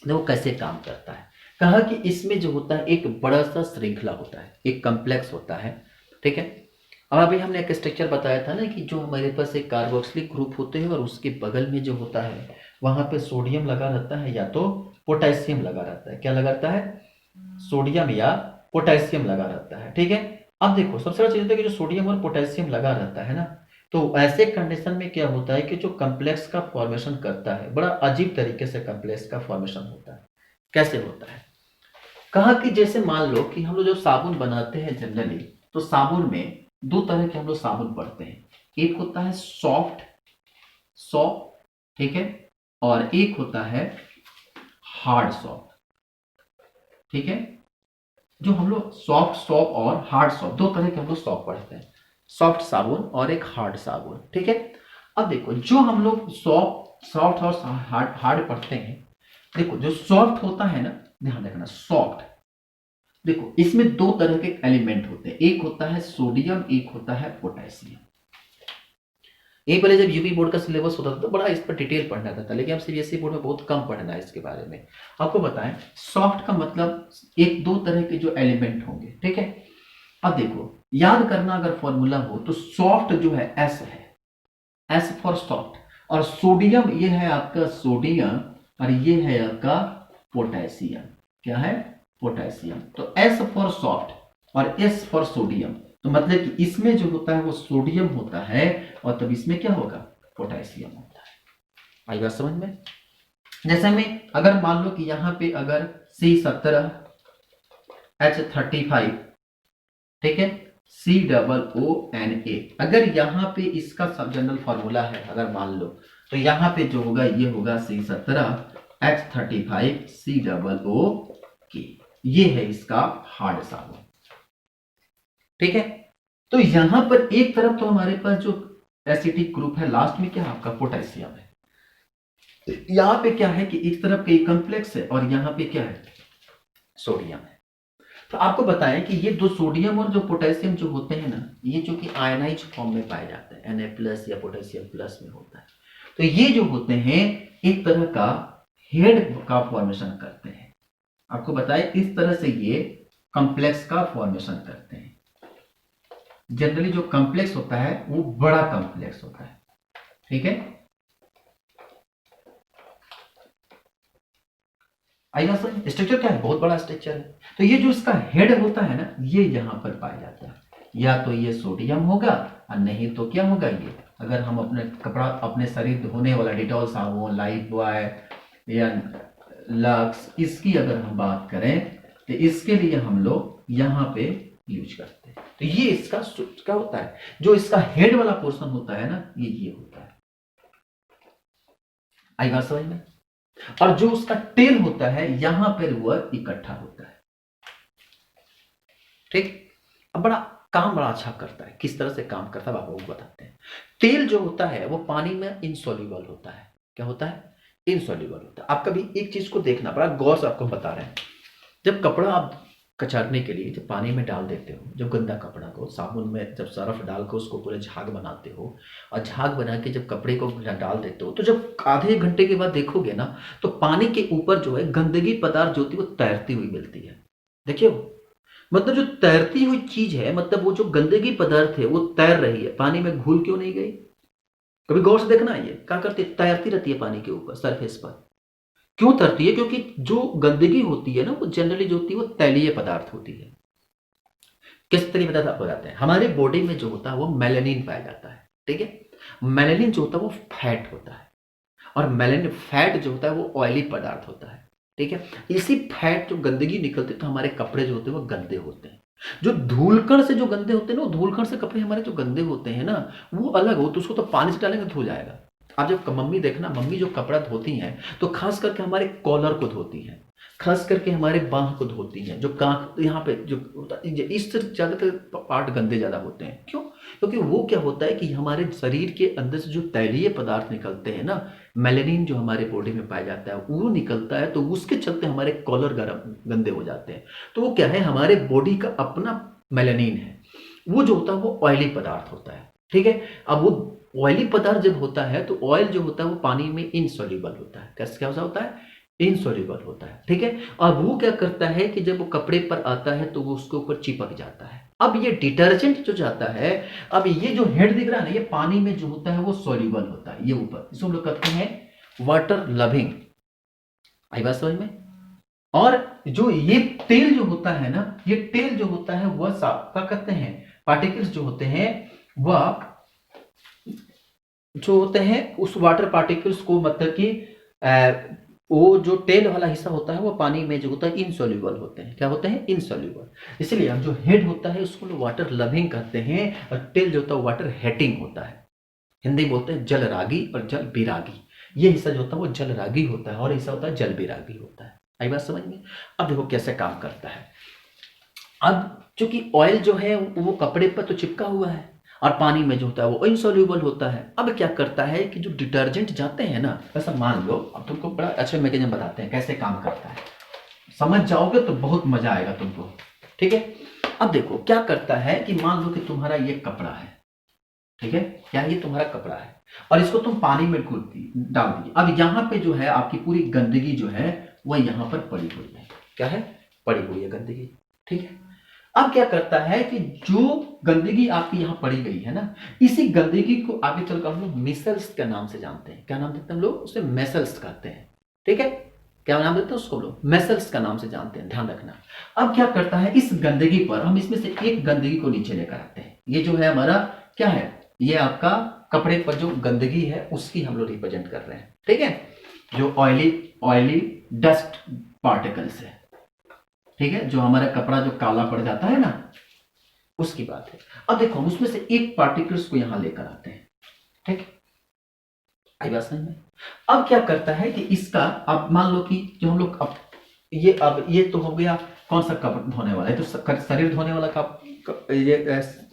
देखो कैसे काम करता है। कहा कि इसमें जो होता है एक बड़ा सा श्रृंखला होता है, एक कम्प्लेक्स होता है। ठीक है, अब अभी हमने एक स्ट्रक्चर बताया था ना कि जो हमारे पास एक कार्बोक्सिलिक ग्रुप होते हैं और उसके बगल में जो होता है वहां पे सोडियम लगा रहता है या तो पोटेशियम लगा रहता है। क्या लगा रहता है, सोडियम या पोटेशियम लगा रहता है। ठीक है, अब देखो सबसे बड़ा चीज होता है कि जो सोडियम और पोटेशियम लगा रहता है ना, तो ऐसे कंडीशन में क्या होता है कि जो कम्प्लेक्स का फॉर्मेशन करता है, बड़ा अजीब तरीके से कम्प्लेक्स का फॉर्मेशन होता है। कैसे होता है, कहा कि जैसे मान लो कि हम लोग जो साबुन बनाते हैं जनरली, तो साबुन में 2 तरह के हम लोग साबुन पढ़ते हैं। एक होता है सॉफ्ट सॉप, ठीक है, और एक होता है हार्ड सॉप। ठीक है, जो हम लोग सॉफ्ट सॉप और हार्ड सॉप, 2 तरह के हम लोग सॉप पढ़ते हैं, सॉफ्ट साबुन और एक हार्ड साबुन। ठीक है, अब देखो जो हम लोग सॉफ्ट और हार्ड पढ़ते हैं, देखो जो सॉफ्ट होता है ना, ध्यान रखना सॉफ्ट, देखो इसमें 2 तरह के एलिमेंट होते हैं, एक होता है सोडियम, एक होता है पोटेशियम। एक पहले जब यूपी बोर्ड का सिलेबस होता था तो बड़ा इस पर डिटेल पढ़ना था, लेकिन अब सीबीएसई बोर्ड में बहुत कम पढ़ना है इसके बारे में। आपको बताएं सॉफ्ट का मतलब 1-2 तरह के जो एलिमेंट होंगे। ठीक है, अब देखो याद करना अगर फॉर्मूला हो तो सॉफ्ट जो है एस है, एस फॉर सॉफ्ट, और सोडियम ये है आपका सोडियम और ये है आपका पोटेशियम। क्या है, पोटेशियम। तो एस फॉर सॉफ्ट और एस फॉर सोडियम, तो मतलब कि इसमें जो होता है वो सोडियम होता है और तब इसमें क्या होगा, पोटेशियम होता है। आई बात समझ में? जैसे में अगर मान लो कि यहाँ पे अगर C17H35, ठीक है, COONA। अगर यहाँ पे इसका सब जनरल फॉर्मूला है, अगर मान लो, तो यहाँ पे जो होगा ये होगा C17H35COOK। ये है इसका हार्ड साबुन। ठीक है, तो यहां पर एक तरफ तो हमारे पास जो एसिटिक ग्रुप है, लास्ट में क्या आपका पोटेशियम है। तो यहां पे क्या है कि एक तरफ के कॉम्प्लेक्स है और यहां पे क्या है, सोडियम है। तो आपको बताएं कि ये दो सोडियम और जो पोटेशियम जो होते हैं ना, ये जो कि आयनाइज फॉर्म में पाए जाते हैं, Na+ या पोटेशियम प्लस में होता है। तो ये जो होते हैं एक तरह का हेड का फॉर्मेशन करते हैं। आपको बताएं इस तरह से ये कॉम्प्लेक्स का फॉर्मेशन करते हैं। जनरली जो कॉम्प्लेक्स होता है वो बड़ा कॉम्प्लेक्स होता है। ठीक है, आएगा सर। स्ट्रक्चर क्या है, बहुत बड़ा स्ट्रक्चर है। तो ये जो इसका हेड होता है ना, ये यहां पर पाया जाता है। या तो ये सोडियम होगा और नहीं तो क्या होगा, ये अगर हम अपने कपड़ा, अपने शरीर धोने वाला डिटॉल साबुन, लाइफ बॉय या लक्स, इसकी अगर हम बात करें तो इसके लिए हम लोग यहाँ पे यूज करते हैं। तो ये इसका क्या होता है, जो इसका हेड वाला पोर्शन होता है ना, ये होता है। आई बात समझ में। और जो उसका टेल होता है यहां पर वह इकट्ठा होता है। ठीक, अब काम बड़ा अच्छा करता है। किस तरह से काम करता है आपको बताते हैं। तेल जो होता है वो पानी में इनसॉल्युबल होता है। क्या होता है, इनसॉल्युबल होता है। आप कभी एक चीज को देखना, बड़ा गौर से आपको बता रहे हैं। जब कपड़ा आप कचारने के लिए जब पानी में डाल देते हो, जब गंदा कपड़ा को साबुन में जब सरफ डालकर उसको पूरे झाग बनाते हो, और झाग बना के जब कपड़े को डाल देते हो, तो जब आधे घंटे के बाद देखोगे ना, तो पानी के ऊपर जो है गंदगी पदार्थ जो होती है वो तैरती हुई मिलती है। देखियो, मतलब जो तैरती हुई चीज है, मतलब वो जो गंदगी पदार्थ है वो तैर रही है, पानी में घुल क्यों नहीं गई। कभी गौर से देखना, ये क्या करती है, तैरती रहती है पानी के ऊपर, सरफेस पर। क्यों तैरती है, क्योंकि जो गंदगी होती है ना, वो जनरली जो होती है वो तैलीय पदार्थ होती है। किस तरीके पदार्थ आपको बताते हैं, हमारे बॉडी में जो होता है वो मेलानिन पाया जाता है। ठीक है, मेलानिन जो होता है वो फैट होता है, और मेलानिन फैट जो होता है वो ऑयली पदार्थ होता है। ठीक है, इसी फैट जो गंदगी निकलती है तो हमारे कपड़े जो होते हैं वो गंदे होते हैं। जो धूलकण से जो गंदे होते हैं ना, धूलकण से कपड़े हमारे जो गंदे होते हैं ना, वो अलग हो, तो उसको तो पानी से डालेंगे धो जाएगा। आप जब मम्मी देखना, मम्मी जो कपड़ा धोती हैं तो खास करके हमारे कॉलर को धोती हैं, खास करके हमारे बाह को धोती हैं, जो कांख यहाँ पे जो इस ज्यादातर पार्ट गंदे ज्यादा होते हैं। क्यों, क्योंकि वो क्या होता है कि हमारे शरीर के अंदर से जो तैलीय पदार्थ निकलते हैं ना, मेलानिन जो हमारे बॉडी में पाया जाता है वो निकलता है, तो उसके चलते हमारे कॉलर गंदे हो जाते हैं। तो वो क्या है, हमारे बॉडी का अपना मेलानिन है, वो जो होता है वो ऑयली पदार्थ होता है। ठीक है, अब वो ऑयली पदार्थ जब होता है तो ऑयल जो होता है वो पानी में इनसॉल्युबल होता है। कैसे क्या होता है, इनसॉल्युबल होता है। ठीक है, और वो क्या करता है कि जब वो कपड़े पर आता है तो वो उसके ऊपर चिपक जाता है। अब ये डिटर्जेंट जो जाता है, अब ये जो हेड दिख रहा है ना, ये पानी में जो होता है वो सॉल्युबल होता है, ये ऊपर, इसको हम लोग कहते हैं वाटर लविंग। आई बात समझ में। और जो ये तेल जो होता है ना, ये तेल जो होता है वह क्या कहते हैं, पार्टिकल्स जो होते हैं वह जो होते हैं उस वाटर पार्टिकल्स को, मतलब कि वो जो टेल वाला हिस्सा होता है वो पानी में जो होता है इनसॉल्युबल होते हैं। क्या होते हैं, इनसॉल्युबल। इसलिए हम जो हेड होता है उसको लोग वाटर लविंग कहते हैं, और टेल जो होता है वाटर हेटिंग होता है। हिंदी बोलते हैं जल रागी और जल बिरागी। ये हिस्सा जो होता है वो जल रागी होता है और हिस्सा होता है जल बिरागी होता है। आई बात समझ में। अब देखो कैसे काम करता है। अब चूंकि ऑयल जो है वो कपड़े पर तो चिपका हुआ है, और पानी में जो होता है वो इनसॉल्युबल होता है। अब क्या करता है कि जो डिटर्जेंट जाते हैं ना, ऐसा मान लो, अब तुमको बड़ा अच्छे मैकेनिज्म बताते हैं कैसे काम करता है, समझ जाओगे तो बहुत मजा आएगा तुमको। ठीक है, अब देखो क्या करता है कि मान लो कि तुम्हारा ये कपड़ा है, ठीक है, क्या ये तुम्हारा कपड़ा है, और इसको तुम पानी में डाल दिए। अब यहाँ पे जो है आपकी पूरी गंदगी जो है वह यहाँ पर पड़ी हुई है। क्या है, पड़ी हुई है गंदगी। ठीक है, अब क्या करता है कि जो गंदगी आपकी यहां पड़ी गई है ना, इसी गंदगी को आगे चलकर हम लोग मिसल्स के नाम से जानते हैं। क्या नाम देते हैं हम लोग उसे, मेसल्स कहते हैं। ठीक है, क्या नाम देते हैं उसको लोग, मेसल्स का नाम से जानते हैं, ध्यान रखना। अब क्या करता है, इस गंदगी पर हम इसमें से एक गंदगी को नीचे लेकर आते हैं। ये जो है हमारा क्या है, ये आपका कपड़े पर जो गंदगी है उसकी हम लोग रिप्रेजेंट कर रहे हैं। ठीक है, जो ऑयली डस्ट पार्टिकल्स है। ठीक है, जो हमारा कपड़ा जो काला पड़ जाता है ना, उसकी बात है। अब देखो हम उसमें से एक पार्टिकल्स को यहां लेकर आते हैं, ठीक है, आई बात समझ में। अब क्या करता है कि इसका, अब मान लो कि जो हम लोग अब ये तो हो गया कौन सा कपड़ा धोने वाला है, तो शरीर धोने वाला ये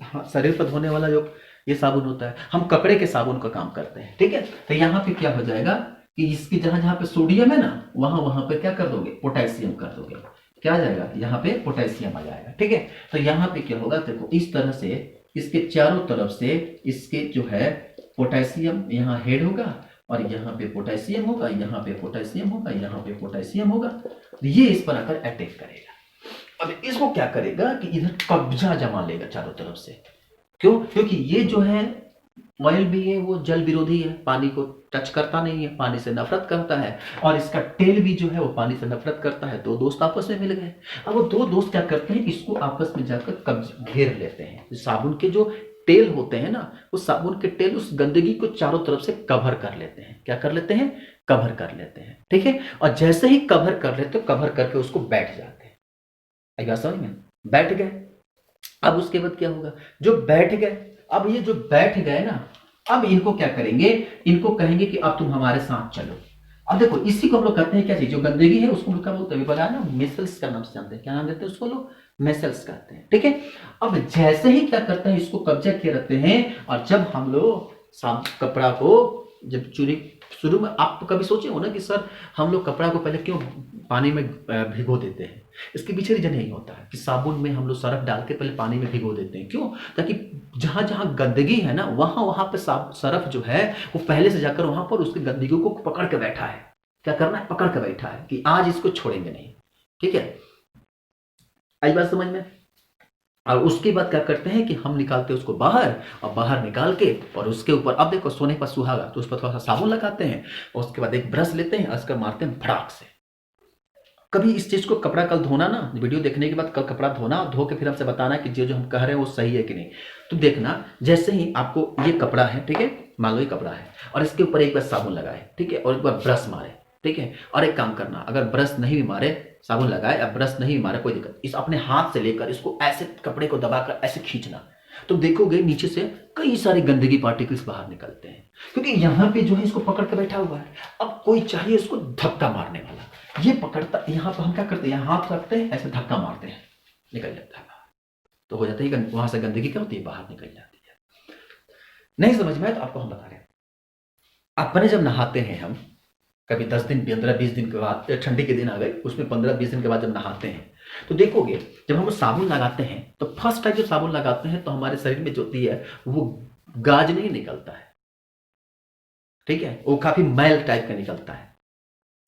हाँ, शरीर पर धोने वाला जो ये साबुन होता है, हम कपड़े के साबुन का काम करते हैं, ठीक है। तो यहाँ पे क्या हो जाएगा कि इसकी जहां जहां पे सोडियम है ना, वहां वहां पे क्या कर दोगे, पोटेशियम कर दोगे। क्या आ जाएगा, यहाँ पे पोटेशियम आ जाएगा, ठीक है। तो यहाँ पे क्या होगा, देखो इस तरह से इसके चारों तरफ से इसके जो है पोटेशियम यहाँ हेड होगा, और यहाँ पे पोटेशियम होगा, यहाँ पे पोटेशियम होगा, यहाँ पे पोटेशियम होगा। तो ये इस पर आकर अटैक करेगा। अब इसको क्या करेगा कि इधर कब्जा जमा लेगा चारों तरफ से। क्यों? क्योंकि ये जो है ऑयल भी है, वो जल विरोधी है, पानी को टच करता नहीं है, पानी से नफरत करता है, और इसका टेल भी जो है वो पानी से नफरत करता है। दो दोस्त आपस में मिल गए। अब वो दो दोस्त क्या करते हैं, इसको आपस में जाकर कब्जा घेर लेते हैं। साबुन के जो टेल होते हैं ना, उस साबुन के टेल उस गंदगी को चारों तरफ से कवर कर लेते हैं। क्या कर लेते हैं, कवर कर लेते हैं, ठीक है। और जैसे ही कवर कर लेते, तो कवर करके उसको बैठ जाते हैं। आएगा समझ में, बैठ गए। अब उसके बाद क्या होगा, जो बैठ गए, अब ये जो बैठ गए ना, अब इनको क्या करेंगे, इनको कहेंगे कि अब तुम हमारे साथ चलो। अब देखो इसी को हम लोग कहते हैं क्या चीज, जो गंदगी है उसको क्या बोलते हैं, बताया ना, मिसल्स का नाम से जानते हैं। क्या नाम देते हैं उसको लोग, मिसल्स कहते हैं, ठीक है। अब जैसे ही क्या करते हैं, इसको कब्जा किए रहते हैं। और जब हम लोग साफ कपड़ा को, जब चूरी शुरू में, आप कभी सोचे हो ना कि सर हम लोग कपड़ा को पहले क्यों पानी में भिगो देते हैं। इसके पीछे रीजन यही होता है कि साबुन में हम लोग सरफ डाल के पहले पानी में भिगो देते हैं। क्यों? ताकि जहां जहां गंदगी है ना, वहां वहां पे सरफ जो है वो पहले से जाकर वहां पर उसकी गंदगी को पकड़ के बैठा है। क्या करना है, पकड़ के बैठा है कि आज इसको छोड़ेंगे नहीं, ठीक है। आई बात समझ में। और उसके बाद क्या करते हैं कि हम निकालते हैं उसको बाहर, और बाहर निकाल के, और उसके ऊपर, अब देखो सोने पर सुहागा, तो उस पर थोड़ा सा साबुन लगाते हैं, और उसके बाद एक ब्रश लेते हैं, उसका मारते हैं फटाक से। कभी इस चीज को, कपड़ा कल धोना ना, वीडियो देखने के बाद कल कपड़ा धोना, धो के फिर हमसे बताना कि जो जो हम कह रहे हैं वो सही है कि नहीं। तो देखना, जैसे ही आपको ये कपड़ा है, ठीक है, मान लो ये कपड़ा है, और इसके ऊपर एक बार साबुन लगाए, ठीक है, और एक बार ब्रश मारे, ठीक है। और एक काम करना, अगर ब्रश नहीं भी मारे, साबुन लगाए या ब्रश नहीं भी मारे, कोई दिक्कत, इस अपने हाथ से लेकर इसको ऐसे कपड़े को दबाकर ऐसे खींचना, तो देखोगे नीचे से कई सारे गंदगी पार्टिकल्स बाहर निकलते हैं। क्योंकि यहाँ पे जो है इसको पकड़ के बैठा हुआ है। अब कोई चाहिए इसको धक्का मारने वाला, ये पकड़ता, यहाँ पर हम क्या करते हैं, यहाँ हाथ रखते हैं, ऐसे धक्का मारते हैं, निकल जाता है बाहर। तो हो जाता है, वहां से गंदगी क्या होती है, बाहर निकल जाती है। नहीं समझ में आए तो आपको हम बता रहे हैं। अपने जब नहाते हैं हम, कभी 10 दिन 15-20 दिन के बाद, ठंडी के दिन आ गए, उसमें 15-20 दिन के बाद जब नहाते हैं, तो देखोगे जब हम साबुन लगाते हैं, तो फर्स्ट टाइम जब साबुन लगाते हैं तो हमारे शरीर में जो होती है वो गाज नहीं निकलता है, ठीक है, वो काफी मैल टाइप का निकलता है।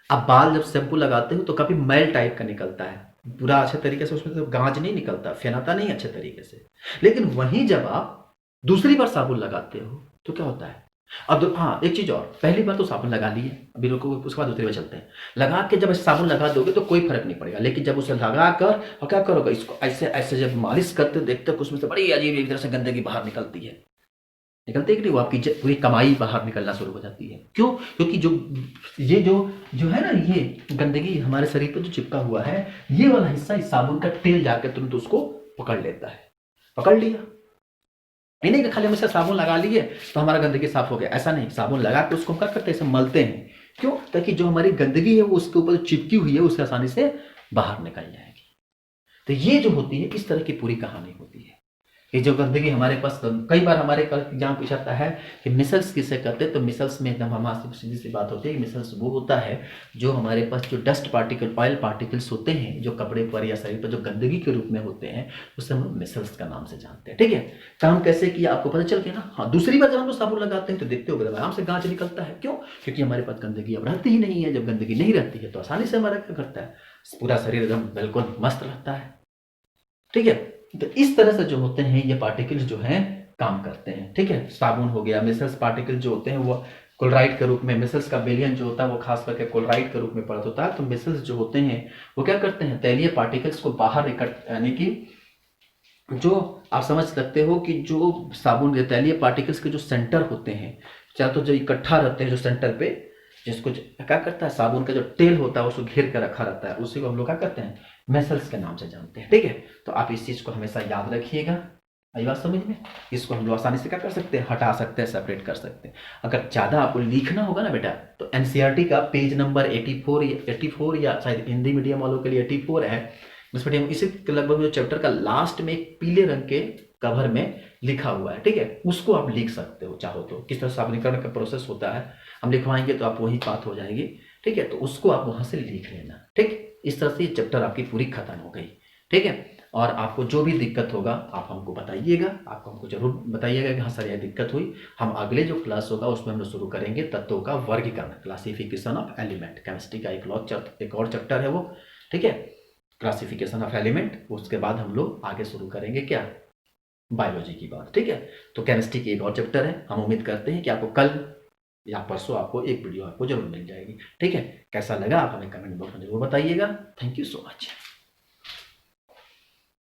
अब बाल जब शैम्पू लगाते हो तो काफी मैल टाइप का निकलता है, पूरा अच्छे तरीके से उसमें तो गाज नहीं निकलता, फेनाता नहीं अच्छे तरीके से। लेकिन वहीं जब आप दूसरी बार साबुन लगाते हो तो क्या होता है, अब हाँ एक चीज और, पहली बार तो साबुन लगा लिए, अभी रुको, उसके बाद दूसरी बार चलते हैं। लगा के जब साबुन लगा दोगे तो कोई फर्क नहीं पड़ेगा, लेकिन जब उसे लगा कर और क्या करोगे, इसको ऐसे ऐसे जब मालिश करते देखते हो, उसमें से बड़ी अजीब एक तरह से गंदगी बाहर निकलती है, निकलती है कि नहीं, वो आपकी पूरी कमाई बाहर निकलना शुरू हो जाती है। क्यों? क्योंकि जो ये जो है ना, ये गंदगी हमारे शरीर पर जो चिपका हुआ है, ये वाला हिस्सा इस साबुन का तेल जाकर तुरंत उसको पकड़ लेता है। पकड़ लिया, नहीं कि खाली हमेशा साबुन लगा लिए तो हमारा गंदगी साफ हो गया, ऐसा नहीं। साबुन लगा के उसको क्या करते हैं, ऐसे मलते हैं। क्यों? ताकि जो हमारी गंदगी है वो उसके ऊपर चिपकी हुई है, उससे आसानी से बाहर निकल जाएगी। तो ये जो होती है, इस तरह की पूरी कहानी होती है। ये जो गंदगी हमारे पास, कई बार हमारे एग्जाम पूछाता है कि मिसल्स किसे कहते हैं, तो मिसल्स में एकदम हमारी सीधी सी बात होती है कि मिसल्स वो होता है जो हमारे पास जो डस्ट पार्टिकल, ऑयल पार्टिकल्स होते हैं, जो कपड़े पर या शरीर पर जो गंदगी के रूप में होते हैं, उसे हम लोग मिसल्स का नाम से जानते हैं, ठीक है। काम कैसे किया आपको पता चल गया ना। हाँ, दूसरी बार जब हम लोग साबुन लगाते हैं तो देखते हो आराम से गांच निकलता है। क्यों? क्योंकि हमारे पास गंदगी अब रहती ही नहीं है। जब गंदगी नहीं रहती है तो आसानी से हमारा क्या करता है, पूरा शरीर एकदम बिल्कुल मस्त रहता है, ठीक है। तो इस तरह से जो होते हैं ये पार्टिकल्स जो हैं काम करते हैं, ठीक है। साबुन हो गया, मिसल्स पार्टिकल जो होते हैं वो क्लोराइड के रूप में, मिसल्स का बेलियन जो होता है वो खास करके क्लोराइड के रूप में प्रकट होता है। तो मिसल्स जो होते हैं वो क्या करते हैं, तैलीय पार्टिकल्स को बाहर यानी कि जो आप समझ सकते हो कि जो साबुन के तैलीय पार्टिकल्स के जो सेंटर होते हैं, चाहे तो जो इकट्ठा रहते हैं जो सेंटर पे, जिसको क्या करता है, साबुन का जो तेल होता है उसको घेर कर रखा रहता है, उसी को हम लोग क्या करते हैं, मिसल्स के नाम से जानते हैं, ठीक है। तो आप इस चीज को हमेशा याद रखिएगा। आई बात समझ में। इसको हम लोग आसानी से क्या कर सकते हैं, हटा सकते हैं, सेपरेट कर सकते हैं। अगर ज़्यादा आपको लिखना होगा ना बेटा, तो एनसीईआरटी का पेज नंबर 84 या शायद हिंदी मीडियम वालों के लिए 84 है, उसमें हम इसी लगभग जो चैप्टर का लास्ट में एक पीले रंग के कवर में लिखा हुआ है, ठीक है, उसको आप लिख सकते हो चाहो तो। किस तरह साबलीकरण का प्रोसेस होता है हम लिखवाएंगे तो आप वही बात हो जाएगी, ठीक है, तो उसको आप वहाँ से लिख लेना, ठीक। इस तरह से ये चैप्टर आपकी पूरी खत्म हो गई, ठीक है। और आपको जो भी दिक्कत होगा आप हमको बताइएगा, आप हमको जरूर बताइएगा कि हाँ सर यह दिक्कत हुई। हम अगले जो क्लास होगा उसमें हम लोग शुरू करेंगे तत्वों का वर्गीकरण, क्लासिफिकेशन ऑफ एलिमेंट। केमिस्ट्री का एक और चैप्टर है वो, ठीक है, क्लासिफिकेशन ऑफ एलिमेंट। उसके बाद हम लोग आगे शुरू करेंगे क्या, बायोलॉजी की बात, ठीक है। तो केमिस्ट्री की एक और चैप्टर है, हम उम्मीद करते हैं कि आपको कल या परसों आपको एक वीडियो आपको जरूर मिल जाएगी, ठीक है। कैसा लगा आप हमें कमेंट बॉक्स में जरूर बताइएगा। Thank you so much.